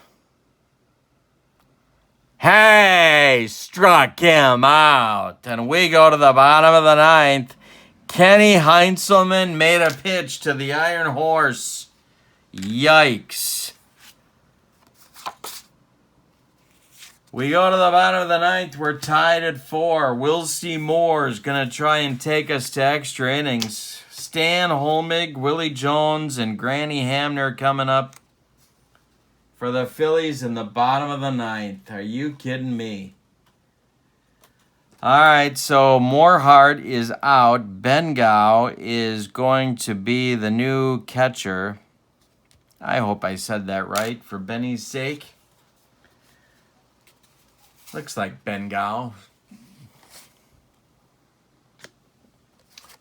[SPEAKER 1] Hey, struck him out. And we go to the bottom of the ninth. Kenny Heinzelman made a pitch to the Iron Horse. Yikes. We go to the bottom of the ninth. We're tied at 4. Will C. Moore is going to try and take us to extra innings. Stan Holmig, Willie Jones, and Granny Hamner coming up for the Phillies in the bottom of the ninth. Are you kidding me? All right, so Morehart is out. Bengow is going to be the new catcher. I hope I said that right for Benny's sake. Looks like Bengow.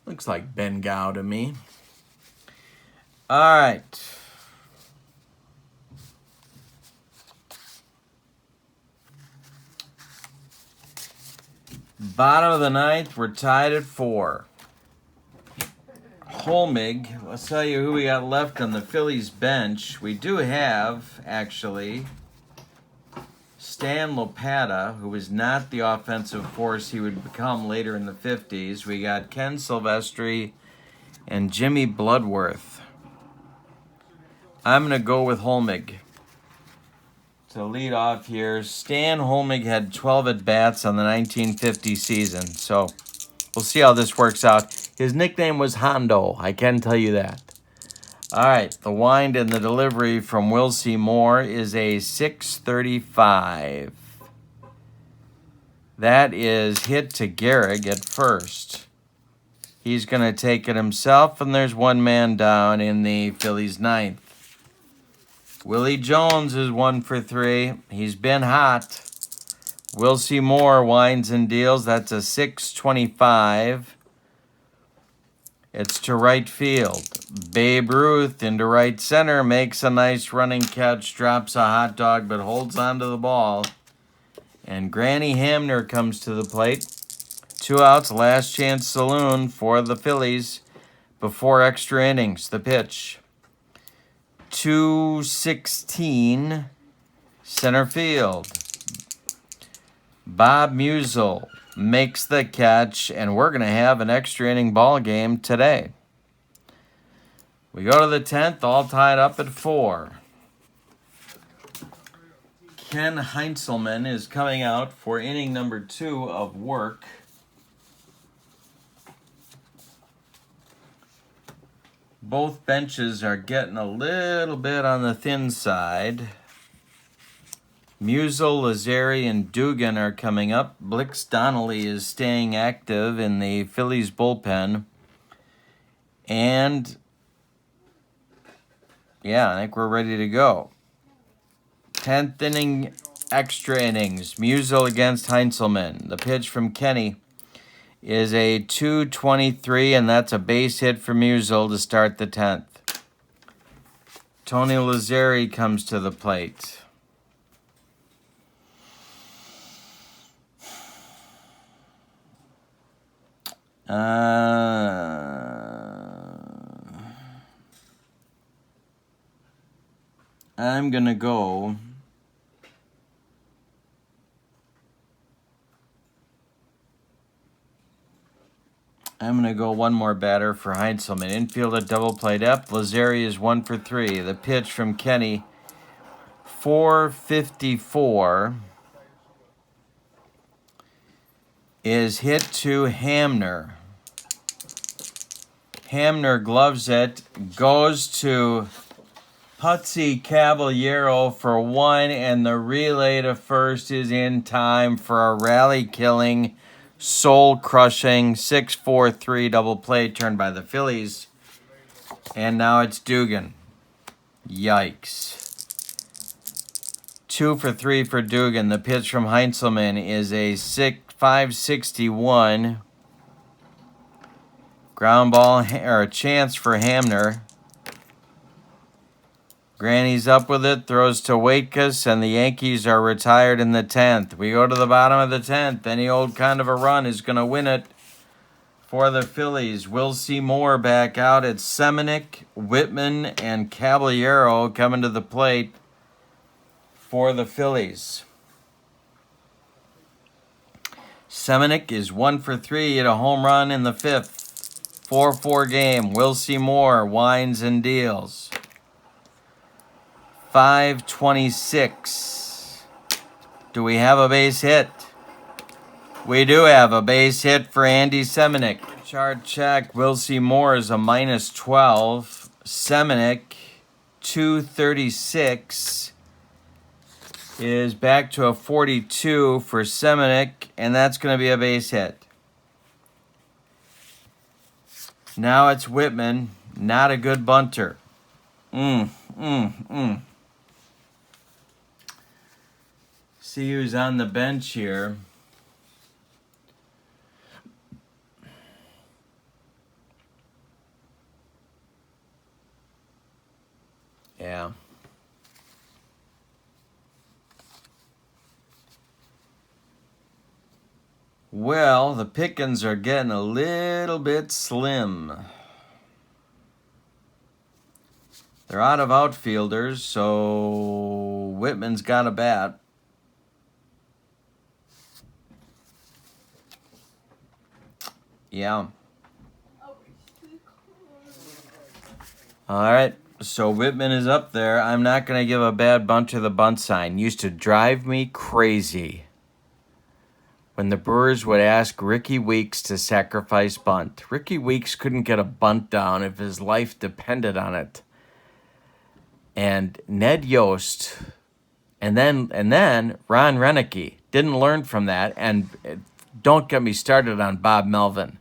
[SPEAKER 1] Looks like Bengow to me. All right. Bottom of the ninth, we're tied at 4. Holmig, let's tell you who we got left on the Phillies bench. We do have, actually, Stan Lopata, who is not the offensive force he would become later in the 50s. We got Ken Silvestri and Jimmy Bloodworth. I'm going to go with Holmig to lead off here. Stan Holmig had 12 at-bats on the 1950 season, so we'll see how this works out. His nickname was Hondo, I can tell you that. All right, the wind and the delivery from Will C. Moore is a 635. That is hit to Gehrig at first. He's going to take it himself, and there's one man down in the Phillies' ninth. Willie Jones is 1 for 3. He's been hot. Will C. Moore winds and deals. That's a 625. It's to right field. Babe Ruth into right center, makes a nice running catch, drops a hot dog, but holds onto the ball. And Granny Hamner comes to the plate. 2 outs, last chance saloon for the Phillies before extra innings. The pitch. 216, center field. Bob Musial makes the catch, and we're going to have an extra inning ball game today. We go to the 10th, all tied up at 4. Ken Heinzelman is coming out for inning number 2 of work. Both benches are getting a little bit on the thin side. Musial, Lazzeri, and Dugan are coming up. Blix Donnelly is staying active in the Phillies bullpen. And, yeah, I think we're ready to go. 10th inning, extra innings. Musial against Heinzelman. The pitch from Kenny is a 223, and that's a base hit for Musial to start the 10th. Tony Lazzeri comes to the plate. I'm going to go one more batter for Heinzelman. Infield at double play depth. Lazzeri is 1 for 3. The pitch from Kenny, 454, is hit to Hamner. Hamner gloves it, goes to Putsy Caballero for 1, and the relay to first is in time for a rally-killing, soul-crushing 6-4-3 double play turned by the Phillies. And now it's Dugan. Yikes. 2 for 3 for Dugan. The pitch from Heinzelman is a 561. Ground ball, or a chance for Hamner. Granny's up with it, throws to Waitkus, and the Yankees are retired in the 10th. We go to the bottom of the 10th. Any old kind of a run is going to win it for the Phillies. Will C. Moore back out. It's Semenick, Whitman, and Caballero coming to the plate for the Phillies. Semenick is 1 for 3 at a home run in the 5th. 4-4 game. Will C. Moore winds and deals. 526. Do we have a base hit? We do have a base hit for Andy Semenick. Chart check. We'll see more is a -12. Semenic, 236, is back to a 42 for Semenic, and that's going to be a base hit. Now it's Whitman, not a good bunter. See who's on the bench here. Yeah. Well, the pickings are getting a little bit slim. They're out of outfielders, so Whitman's got a bat. Yeah. All right. So Whitman is up there. I'm not going to give a bad bunt to the bunt sign. Used to drive me crazy when the Brewers would ask Ricky Weeks to sacrifice bunt. Ricky Weeks couldn't get a bunt down if his life depended on it. And Ned Yost, and then Ron Renicky didn't learn from that. And don't get me started on Bob Melvin.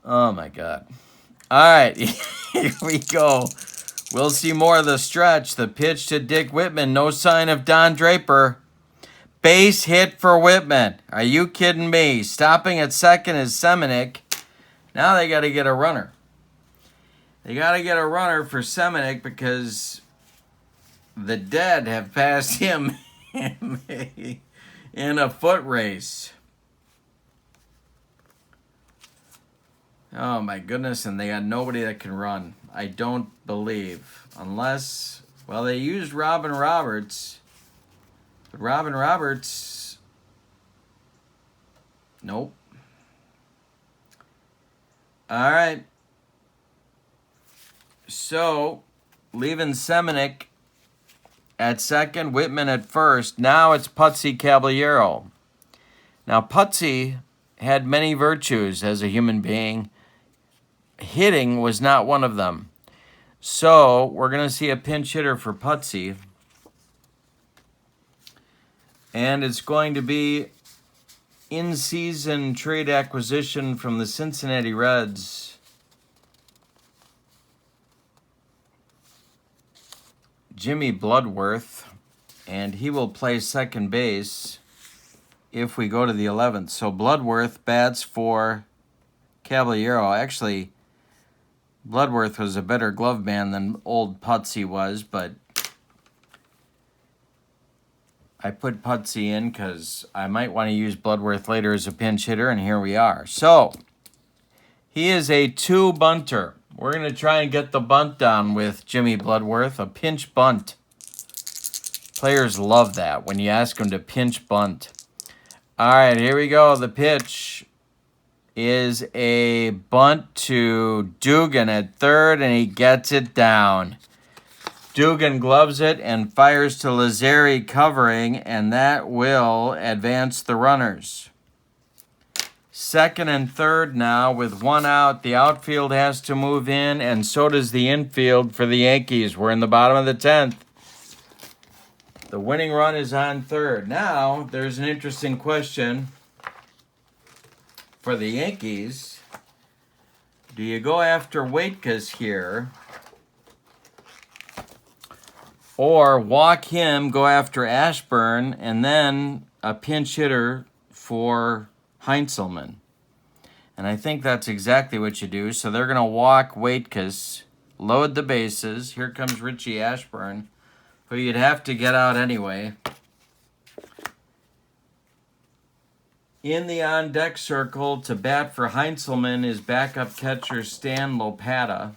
[SPEAKER 1] Oh, my God. All right, here we go. We'll see more of the stretch. The pitch to Dick Whitman. No sign of Don Draper. Base hit for Whitman. Are you kidding me? Stopping at second is Semenic. Now they got to get a runner. They got to get a runner for Semenic because the dead have passed him in a foot race. Oh, my goodness, and they got nobody that can run. I don't believe. Unless, well, they used Robin Roberts. But Robin Roberts, nope. All right. So, leaving Semenic at second, Whitman at first. Now it's Putsy Caballero. Now, Putsy had many virtues as a human being. Hitting was not one of them. So we're going to see a pinch hitter for Putsy. And it's going to be in-season trade acquisition from the Cincinnati Reds. Jimmy Bloodworth. And he will play second base if we go to the 11th. So Bloodworth bats for Caballero. Actually, Bloodworth was a better glove man than old Putsy was, but I put Putsy in because I might want to use Bloodworth later as a pinch hitter, and here we are. So, he is a 2-bunter. We're going to try and get the bunt down with Jimmy Bloodworth, a pinch bunt. Players love that when you ask them to pinch bunt. All right, here we go. The pitch is a bunt to Dugan at third, and he gets it down. Dugan gloves it and fires to Lazzeri covering, and that will advance the runners. Second and third now with one out. The outfield has to move in, and so does the infield for the Yankees. We're in the bottom of the 10th. The winning run is on third. Now, there's an interesting question for the Yankees. Do you go after Waitkus here, or walk him, go after Ashburn, and then a pinch hitter for Heinzelman? And I think that's exactly what you do. So they're going to walk Waitkus, load the bases. Here comes Richie Ashburn, who you'd have to get out anyway. In the on-deck circle to bat for Heinzelman is backup catcher Stan Lopata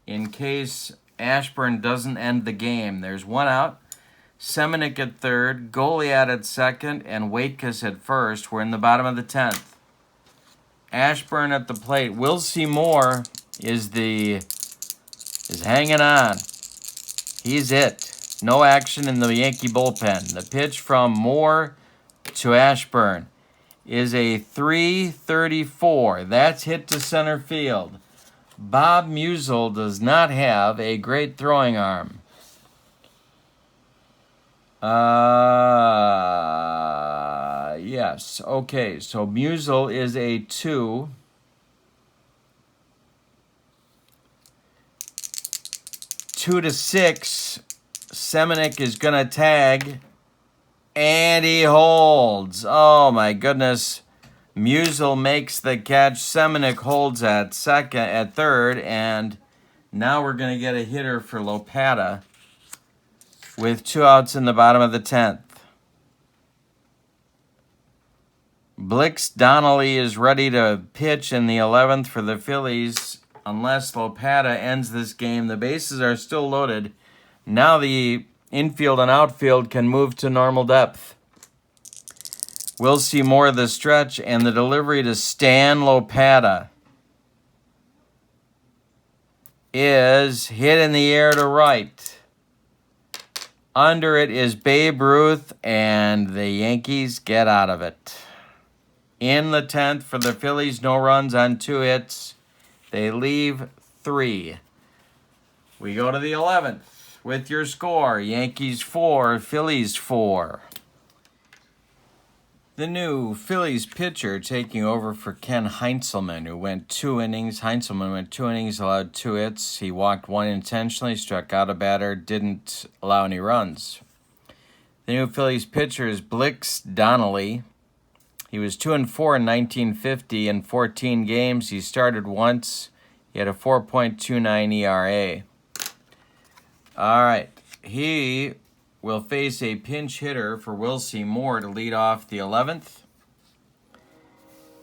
[SPEAKER 1] in case Ashburn doesn't end the game. There's one out. Semenic at third, Goliat at second, and Waitkus at first. We're in the bottom of the 10th. Ashburn at the plate. Will Seymour is hanging on. He's it. No action in the Yankee bullpen. The pitch from Moore to Ashburn is a 334. That's hit to center field. Bob Musial does not have a great throwing arm. Yes. Okay, so Musial is a 2. Two to 6. Semenic is going to tag. And he holds. Oh, my goodness. Musial makes the catch. Semenic holds at third. And now we're going to get a hitter for Lopata with 2 outs in the bottom of the 10th. Blix Donnelly is ready to pitch in the 11th for the Phillies. Unless Lopata ends this game, the bases are still loaded. Now the infield and outfield can move to normal depth. We'll see more of the stretch, and the delivery to Stan Lopata is hit in the air to right. Under it is Babe Ruth, and the Yankees get out of it. In the 10th for the Phillies, no runs on 2 hits. They leave 3. We go to the 11th with your score. Yankees 4, Phillies 4. The new Phillies pitcher taking over for Ken Heinzelman, who went 2 innings. Heinzelman went 2 innings, allowed 2 hits. He walked 1 intentionally, struck out a batter, didn't allow any runs. The new Phillies pitcher is Blix Donnelly. He was 2-4 in 1950. In 14 games, he started once. He had a 4.29 ERA. All right. He will face a pinch hitter for Wilcie Moore to lead off the 11th.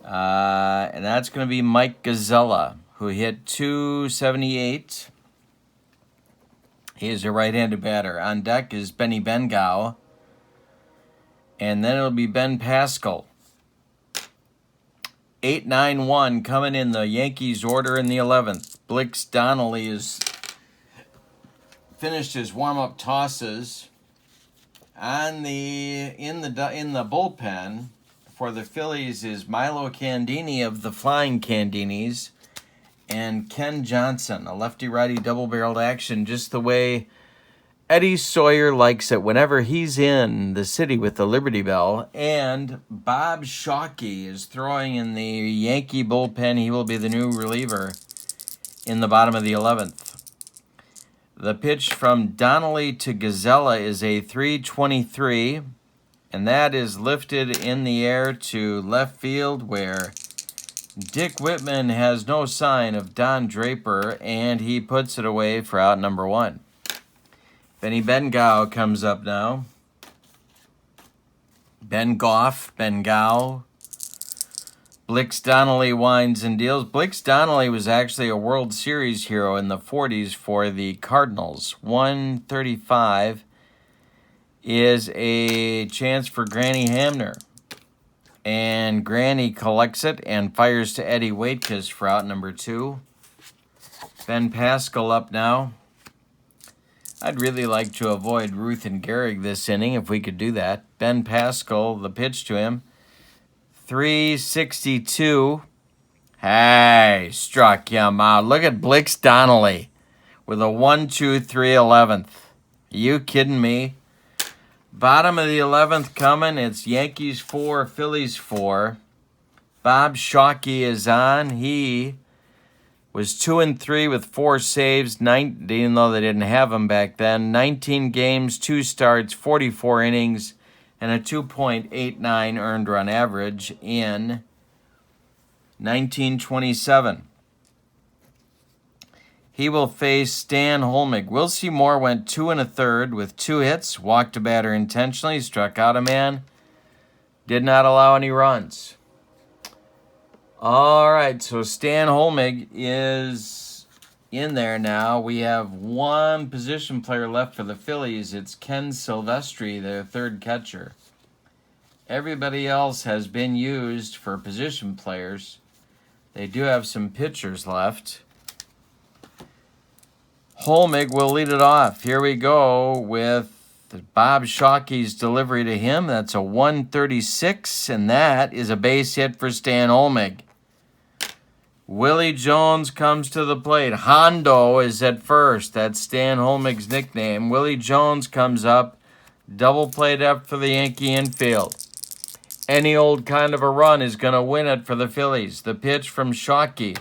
[SPEAKER 1] And that's going to be Mike Gazzella, who hit .278. He is a right-handed batter. On deck is Benny Bengau. And then it'll be Ben Pascal. 8-9-1 coming in the Yankees order in the 11th. Blix Donnelly has finished his warm-up tosses. In the bullpen for the Phillies is Milo Candini of the Flying Candinis and Ken Johnson, a lefty-righty double-barreled action, just the way Eddie Sawyer likes it whenever he's in the city with the Liberty Bell. And Bob Shockey is throwing in the Yankee bullpen. He will be the new reliever in the bottom of the 11th. The pitch from Donnelly to Gazzella is a 323, and that is lifted in the air to left field, where Dick Whitman has no sign of Don Draper, and he puts it away for out number 1. Benny Bengau comes up now. Bengau. Blix Donnelly winds and deals. Blix Donnelly was actually a World Series hero in the 40s for the Cardinals. 135 is a chance for Granny Hamner. And Granny collects it and fires to Eddie Waitkus for out number 2. Ben Pascal up now. I'd really like to avoid Ruth and Gehrig this inning if we could do that. Ben Pascal, the pitch to him. 362. Hey, struck him out. Look at Blix Donnelly with a 1-2-3 11th. Are you kidding me? Bottom of the 11th coming. It's Yankees 4, Phillies 4. Bob Shockey is on. He was 2-3 with 4 saves, even though they didn't have him back then. 19 games, 2 starts, 44 innings, and a 2.89 earned run average in 1927. He will face Stan Holmig. Wilcie Moore went 2 1/3 with 2 hits, walked a batter intentionally, struck out a man, did not allow any runs. All right, so Stan Holmig is in there now. We have 1 position player left for the Phillies. It's Ken Silvestri, their 3rd catcher. Everybody else has been used for position players. They do have some pitchers left. Holmig will lead it off. Here we go with Bob Shockey's delivery to him. That's a 136, and that is a base hit for Stan Holmig. Willie Jones comes to the plate. Hondo is at first. That's Stan Holmig's nickname. Willie Jones comes up. Double play depth for the Yankee infield. Any old kind of a run is going to win it for the Phillies. The pitch from Shockey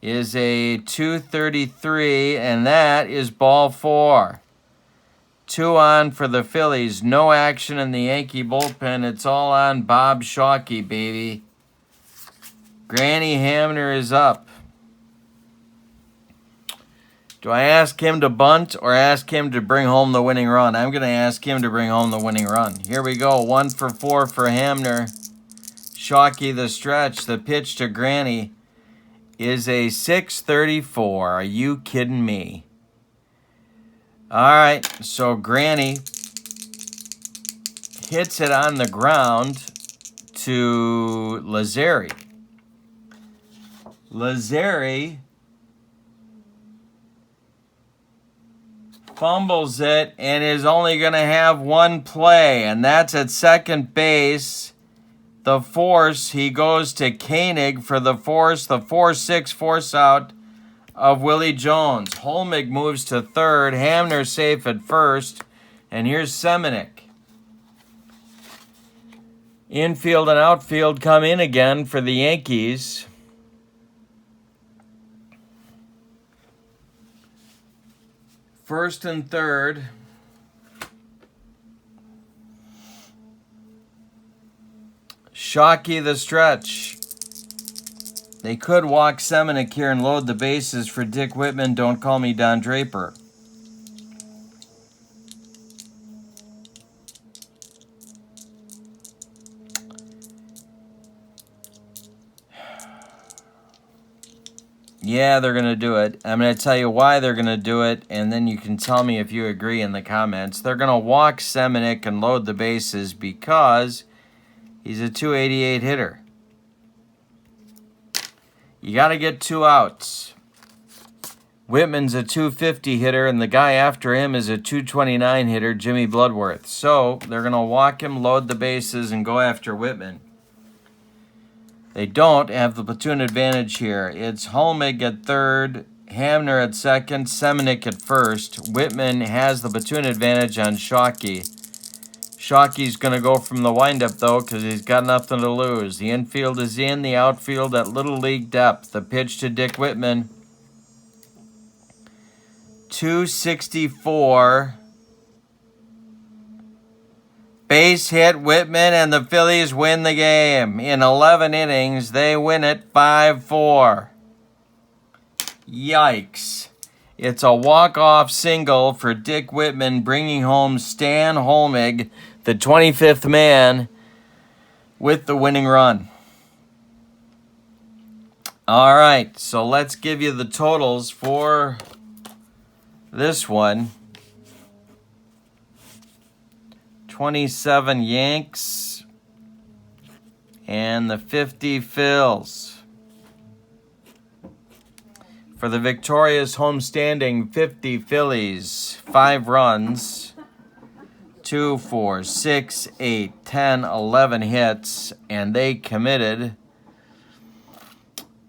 [SPEAKER 1] is a 233, and that is ball 4. 2 on for the Phillies. No action in the Yankee bullpen. It's all on Bob Shockey, baby. Granny Hamner is up. Do I ask him to bunt or ask him to bring home the winning run? I'm going to ask him to bring home the winning run. Here we go. 1 for 4 for Hamner. Shockey the stretch. The pitch to Granny is a 634. Are you kidding me? All right. So Granny hits it on the ground to Lazzeri. Lazzeri fumbles it and is only going to have one play, and that's at second base. The force, he goes to Koenig for the force, the 4-6 force out of Willie Jones. Holmig moves to third, Hamner safe at first, and here's Semenuk. Infield and outfield come in again for the Yankees. First and third. Shockey the stretch. They could walk Semenuk here and load the bases for Dick Whitman. Don't call me Don Draper. Yeah, they're going to do it. I'm going to tell you why they're going to do it, and then you can tell me if you agree in the comments. They're going to walk Semenuk and load the bases because he's a 288 hitter. You got to get 2 outs. Whitman's a 250 hitter, and the guy after him is a 229 hitter, Jimmy Bloodworth. So they're going to walk him, load the bases, and go after Whitman. They don't have the platoon advantage here. It's Holmig at third, Hamner at second, Semenuk at first. Whitman has the platoon advantage on Shockey. Shockey's going to go from the windup, though, because he's got nothing to lose. The infield is in, the outfield at Little League depth. The pitch to Dick Whitman. 264. Base hit Whitman, and the Phillies win the game. In 11 innings, they win it 5-4. Yikes. It's a walk-off single for Dick Whitman, bringing home Stan Holmig, the 25th man, with the winning run. All right, so let's give you the totals for this one. 27 Yanks and the 50 Phils. For the victorious homestanding 50 Phillies, 5 runs, 2, 4, 6, 8, 10, 11 hits, and they committed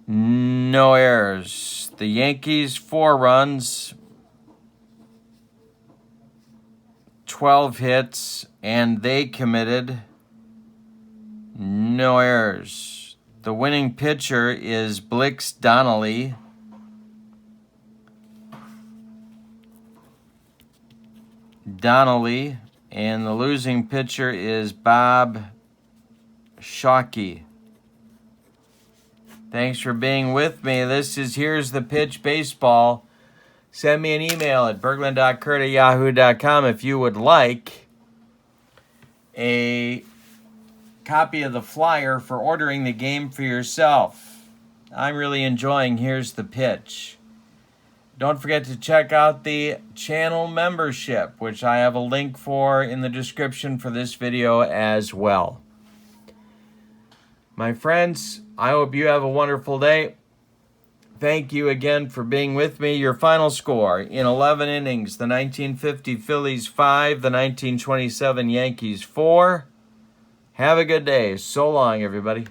[SPEAKER 1] no errors. The Yankees, 4 runs, 12 hits, and they committed no errors. The winning pitcher is Blix Donnelly. And the losing pitcher is Bob Shockey. Thanks for being with me. This is Here's the Pitch Baseball. Send me an email at berglund.kurt@yahoo.com if you would like a copy of the flyer for ordering the game for yourself. I'm really enjoying Here's the Pitch. Don't forget to check out the channel membership, which I have a link for in the description for this video as well. My friends, I hope you have a wonderful day. thank you again for being with me. Your final score in 11 innings, the 1950 Phillies 5, the 1927 Yankees 4. Have a good day. So long, everybody.